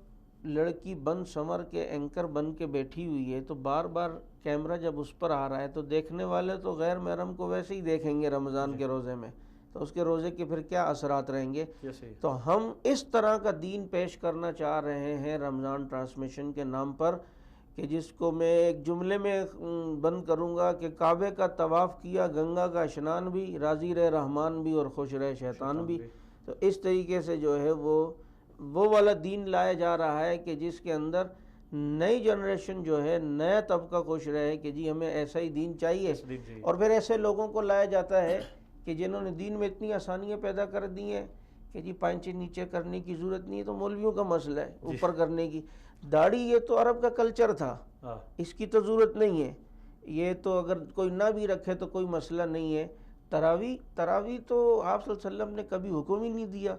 لڑکی بند سمر کے اینکر بن کے بیٹھی ہوئی ہے, تو بار بار کیمرہ جب اس پر آ رہا ہے تو دیکھنے والے تو غیر محرم کو ویسے ہی دیکھیں گے رمضان کے روزے میں, تو اس کے روزے کے پھر کیا اثرات رہیں گے. تو ہم اس طرح کا دین پیش کرنا چاہ رہے ہیں رمضان ٹرانسمیشن کے نام پر, کہ جس کو میں ایک جملے میں بند کروں گا کہ کعبے کا طواف کیا, گنگا کا اشنان بھی, راضی رہے رحمان بھی اور خوش رہے شیطان بھی. تو اس طریقے سے جو ہے وہ والا دین لایا جا رہا ہے کہ جس کے اندر نئی جنریشن جو ہے, نیا طبقہ خوش رہے کہ جی ہمیں ایسا ہی دین چاہیے. اور پھر ایسے لوگوں کو لایا جاتا ہے کہ جنہوں نے دین میں اتنی آسانیاں پیدا کر دی ہیں کہ جی پائنچے نیچے کرنے کی ضرورت نہیں ہے, تو مولویوں کا مسئلہ ہے اوپر کرنے کی. داڑھی یہ تو عرب کا کلچر تھا, اس کی تو ضرورت نہیں ہے. یہ تو اگر کوئی نہ بھی رکھے تو کوئی مسئلہ نہیں ہے. تراویح تو آپ صلی اللہ علیہ وسلم نے کبھی حکم ہی نہیں دیا،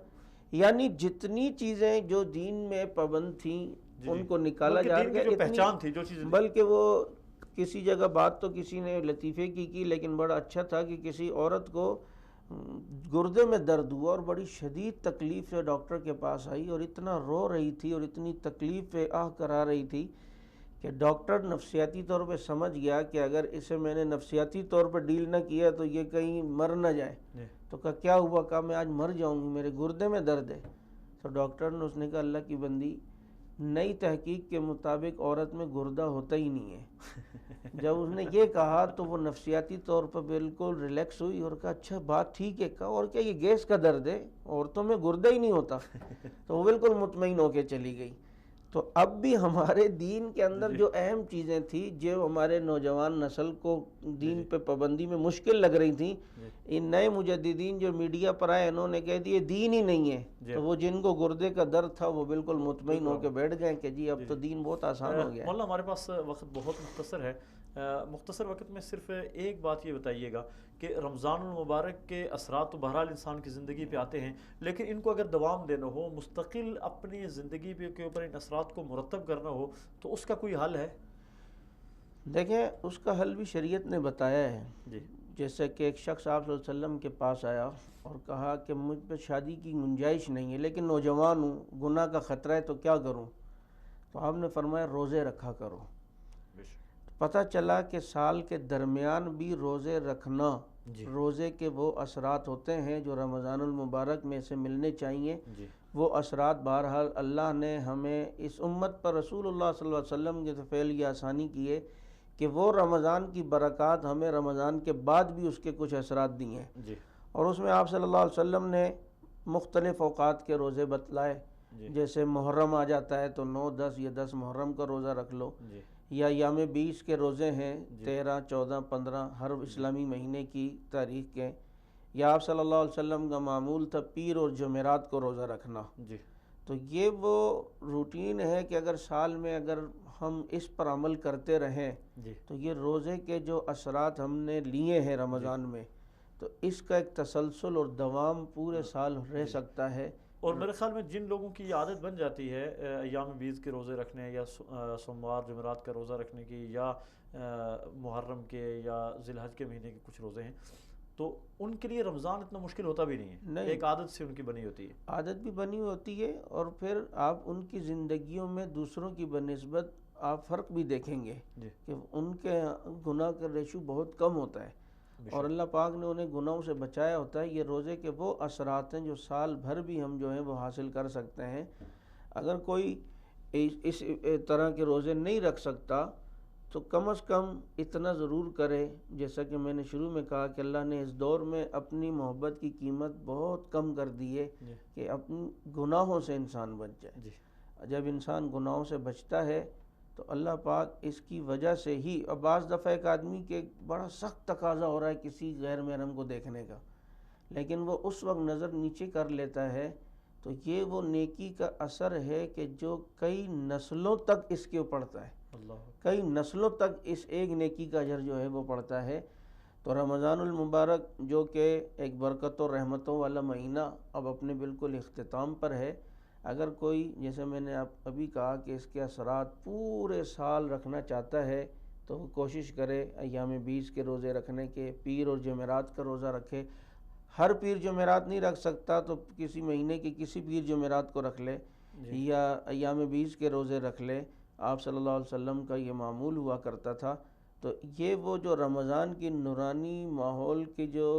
یعنی جتنی چیزیں جو دین میں پابند تھیں ان کو نکالا جا رہا ہے، پہچان تھی جو چیز، بلکہ وہ کسی جگہ بات تو کسی نے لطیفے کی لیکن بڑا اچھا تھا کہ کسی عورت کو گردے میں درد ہوا اور بڑی شدید تکلیف سے ڈاکٹر کے پاس آئی اور اتنا رو رہی تھی اور اتنی تکلیف پہ آہ کرا رہی تھی کہ ڈاکٹر نفسیاتی طور پہ سمجھ گیا کہ اگر اسے میں نے نفسیاتی طور پر ڈیل نہ کیا تو یہ کہیں مر نہ جائے۔ تو کہا کیا ہوا؟ کہا میں آج مر جاؤں گی، میرے گردے میں درد ہے۔ تو ڈاکٹر نے، اس نے کہا اللہ کی بندی، نئی تحقیق کے مطابق عورت میں گردہ ہوتا ہی نہیں ہے۔ جب اس نے یہ کہا تو وہ نفسیاتی طور پر بالکل ریلیکس ہوئی اور کہا اچھا بات ٹھیک ہے، کہا اور کیا یہ گیس کا درد ہے، عورتوں میں گردہ ہی نہیں ہوتا۔ تو وہ بالکل مطمئن ہو کے چلی گئی۔ تو اب بھی ہمارے دین کے اندر جو اہم چیزیں تھیں جو ہمارے نوجوان نسل کو دین پہ پابندی میں مشکل لگ رہی تھیں، ان نئے مجددین جو میڈیا پر آئے انہوں نے کہہ دیا دین ہی نہیں ہے، تو وہ جن کو گردے کا درد تھا وہ بالکل مطمئن ہو کے بیٹھ گئے کہ جی اب تو دین بہت آسان ہو گیا ہے۔ مولانا ہمارے پاس وقت بہت مختصر ہے، مختصر وقت میں صرف ایک بات یہ بتائیے گا کہ رمضان المبارک کے اثرات تو بہرحال انسان کی زندگی پہ آتے ہیں، لیکن ان کو اگر دوام دینا ہو، مستقل اپنی زندگی پہ کے اوپر ان اثرات کو مرتب کرنا ہو تو اس کا کوئی حل ہے؟ دیکھیں اس کا حل بھی شریعت نے بتایا ہے۔ جیسے کہ ایک شخص آپ صلی اللہ علیہ وسلم کے پاس آیا اور کہا کہ مجھ پہ شادی کی گنجائش نہیں ہے لیکن نوجوان ہوں، گناہ کا خطرہ ہے تو کیا کروں؟ تو آپ نے فرمایا روزے رکھا کرو۔ پتہ چلا کہ سال کے درمیان بھی روزے رکھنا، روزے کے وہ اثرات ہوتے ہیں جو رمضان المبارک میں سے ملنے چاہیے، وہ اثرات بہرحال اللہ نے ہمیں اس امت پر رسول اللہ صلی اللہ علیہ وسلم کے فعل یہ آسانی کی ہے کہ وہ رمضان کی برکات ہمیں رمضان کے بعد بھی اس کے کچھ اثرات دی ہیں۔ اور اس میں آپ صلی اللہ علیہ وسلم نے مختلف اوقات کے روزے بتلائے، جیسے محرم آ جاتا ہے تو 9، 10 یا 10 محرم کا روزہ رکھ لو، یا یام 20 کے روزے ہیں 13، 14، 15 ہر اسلامی مہینے کی تاریخ کے، یا آپ صلی اللہ علیہ وسلم کا معمول تھا پیر اور جمعرات کو روزہ رکھنا۔ تو یہ وہ روٹین ہے کہ اگر سال میں اگر ہم اس پر عمل کرتے رہیں تو یہ روزے کے جو اثرات ہم نے لیے ہیں رمضان میں، تو اس کا ایک تسلسل اور دوام پورے سال رہ سکتا ہے۔ اور میرے خیال میں جن لوگوں کی یہ عادت بن جاتی ہے ایام 20 کے روزے رکھنے یا سوموار جمعرات کا روزہ رکھنے کی، یا محرم کے یا ذی الحج کے مہینے کے کچھ روزے ہیں، تو ان کے لیے رمضان اتنا مشکل ہوتا بھی نہیں ہے، ایک عادت سے ان کی بنی ہوتی ہے، عادت بھی بنی ہوتی ہے، اور پھر آپ ان کی زندگیوں میں دوسروں کی بنسبت آپ فرق بھی دیکھیں گے کہ ان کے گناہ کا ریشو بہت کم ہوتا ہے، اور اللہ پاک نے انہیں گناہوں سے بچایا ہوتا ہے۔ یہ روزے کے وہ اثرات ہیں جو سال بھر بھی ہم جو ہیں وہ حاصل کر سکتے ہیں۔ اگر کوئی اس طرح کے روزے نہیں رکھ سکتا تو کم از کم اتنا ضرور کرے، جیسا کہ میں نے شروع میں کہا کہ اللہ نے اس دور میں اپنی محبت کی قیمت بہت کم کر دی ہے کہ اپنی گناہوں سے انسان بچ جائے۔ جب انسان گناہوں سے بچتا ہے تو اللہ پاک اس کی وجہ سے ہی، اور بعض دفعہ ایک آدمی کے بڑا سخت تقاضا ہو رہا ہے کسی غیر محرم کو دیکھنے کا، لیکن وہ اس وقت نظر نیچے کر لیتا ہے، تو یہ وہ نیکی کا اثر ہے کہ جو کئی نسلوں تک اس کے پڑتا ہے، کئی نسلوں تک اس ایک نیکی کا اجر جو ہے وہ پڑتا ہے۔ تو رمضان المبارک جو کہ ایک برکت و رحمتوں والا مہینہ اب اپنے بالکل اختتام پر ہے، اگر کوئی، جیسے میں نے ابھی کہا کہ اس کے اثرات پورے سال رکھنا چاہتا ہے تو وہ کوشش کرے ایام 20 کے روزے رکھنے کے، پیر اور جمعرات کا روزہ رکھے۔ ہر پیر جمعرات نہیں رکھ سکتا تو کسی مہینے کی کسی پیر جمعرات کو رکھ لے، یا ایام 20 کے روزے رکھ لے۔ آپ صلی اللہ علیہ وسلم کا یہ معمول ہوا کرتا تھا۔ تو یہ وہ جو رمضان کی نورانی ماحول کی جو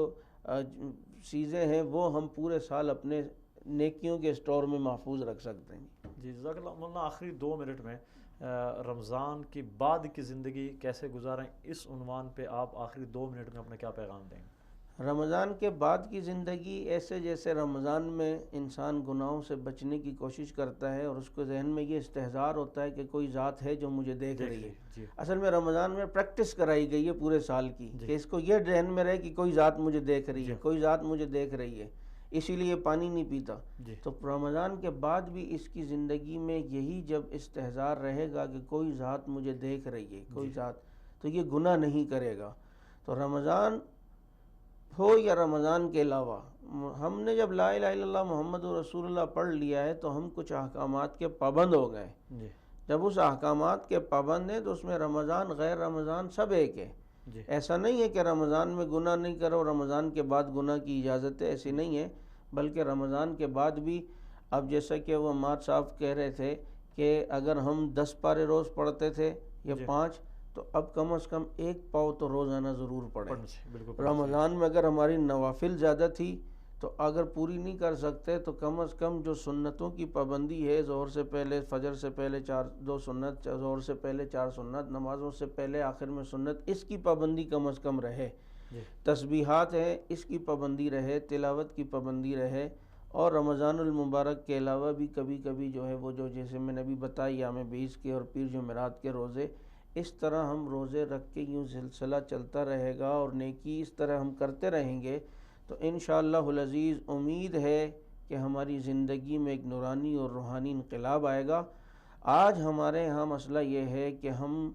چیزیں ہیں وہ ہم پورے سال اپنے نیکیوں کے اسٹور میں محفوظ رکھ سکتے ہیں۔ جی جزاک اللہ مولانا، آخری 2 منٹ میں رمضان کی بعد کی زندگی کیسے گزاریں، اس عنوان پہ آپ آخری 2 منٹ میں اپنا کیا پیغام دیں گے؟ رمضان کے بعد کی زندگی ایسے جیسے رمضان میں انسان گناہوں سے بچنے کی کوشش کرتا ہے اور اس کو ذہن میں یہ استحضار ہوتا ہے کہ کوئی ذات ہے جو مجھے دیکھ رہی ہے۔ اصل میں رمضان میں پریکٹس کرائی گئی ہے پورے سال کی کہ اس کو یہ ذہن میں رہے کہ کوئی ذات مجھے دیکھ رہی ہے، کوئی ذات مجھے دیکھ رہی ہے، اسی لیے پانی نہیں پیتا۔ تو رمضان کے بعد بھی اس کی زندگی میں یہی جب استحضار رہے گا کہ کوئی ذات مجھے دیکھ رہی ہے، کوئی ذات، تو یہ گناہ نہیں کرے گا۔ تو رمضان ہو یا رمضان کے علاوہ، ہم نے جب لا الہ الا اللہ محمد رسول اللہ پڑھ لیا ہے تو ہم کچھ احکامات کے پابند ہو گئے. جب اس احکامات کے پابند ہیں تو اس میں رمضان غیر رمضان سب ایک ہے. ایسا نہیں ہے کہ رمضان میں گناہ نہیں کرو، رمضان کے بعد گناہ کی اجازت ہے، ایسی نہیں ہے. بلکہ رمضان کے بعد بھی، اب جیسا کہ وہ عمار صاحب کہہ رہے تھے کہ اگر ہم 10 پارے روز پڑھتے تھے یا 5، تو اب کم از کم 1 پاؤ تو روزانہ ضرور پڑھیں. رمضان میں اگر ہماری نوافل زیادہ تھی تو اگر پوری نہیں کر سکتے تو کم از کم جو سنتوں کی پابندی ہے، ظہر سے پہلے، فجر سے پہلے 2 سنت، ظہر سے پہلے 4 سنت، نمازوں سے پہلے آخر میں سنت، اس کی پابندی کم از کم رہے. تسبیحات ہیں، اس کی پابندی رہے، تلاوت کی پابندی رہے. اور رمضان المبارک کے علاوہ بھی کبھی کبھی جو ہے وہ جو جیسے میں نے ابھی بتائی یوم 20 کے اور پیر جمعرات کے روزے، اس طرح ہم روزے رکھ کے یوں سلسلہ چلتا رہے گا اور نیکی اس طرح ہم کرتے رہیں گے تو انشاءاللہ العزیز امید ہے کہ ہماری زندگی میں ایک نورانی اور روحانی انقلاب آئے گا. آج ہمارے ہاں مسئلہ یہ ہے کہ ہم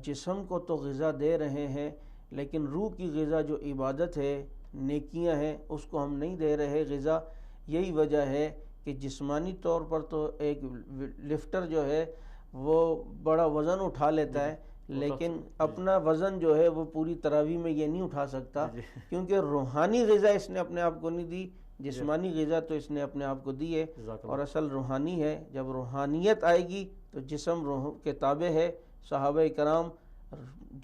جسم کو تو غذا دے رہے ہیں لیکن روح کی غذا جو عبادت ہے، نیکیاں ہیں، اس کو ہم نہیں دے رہے غذا. یہی وجہ ہے کہ جسمانی طور پر تو ایک لفٹر جو ہے وہ بڑا وزن اٹھا لیتا ہے، لیکن اپنا وزن جو ہے وہ پوری تراویح میں یہ نہیں اٹھا سکتا، کیونکہ روحانی غذا اس نے اپنے آپ کو نہیں دی، جسمانی غذا تو اس نے اپنے آپ کو دی ہے. اور اصل روحانی ہے. جب روحانیت آئے گی تو جسم روح کے تابع ہے. صحابہ کرام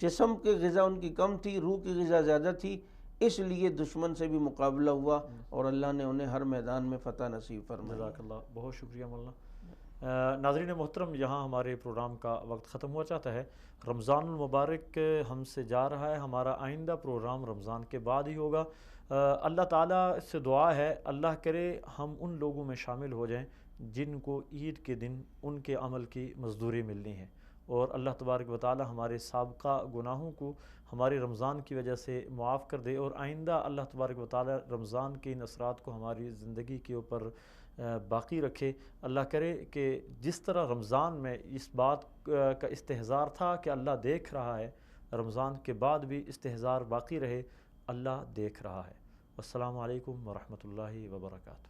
جسم کی غذا ان کی کم تھی، روح کی غذا زیادہ تھی، اس لیے دشمن سے بھی مقابلہ ہوا اور اللہ نے انہیں ہر میدان میں فتح نصیب فرمائی. جزاک اللہ، بہت شکریہ مولانا. ناظرین محترم، یہاں ہمارے پروگرام کا وقت ختم ہوا چاہتا ہے. رمضان المبارک ہم سے جا رہا ہے. ہمارا آئندہ پروگرام رمضان کے بعد ہی ہوگا. اللہ تعالیٰ سے دعا ہے اللہ کرے ہم ان لوگوں میں شامل ہو جائیں جن کو عید کے دن ان کے عمل کی مزدوری ملنی ہے، اور اللہ تبارک و تعالیٰ ہمارے سابقہ گناہوں کو ہمارے رمضان کی وجہ سے معاف کر دے، اور آئندہ اللہ تبارک و تعالیٰ رمضان کے ان اثرات کو ہماری زندگی کے اوپر باقی رکھے. اللہ کرے کہ جس طرح رمضان میں اس بات کا استحضار تھا کہ اللہ دیکھ رہا ہے، رمضان کے بعد بھی استحضار باقی رہے، اللہ دیکھ رہا ہے. السلام علیکم ورحمۃ اللہ وبرکاتہ.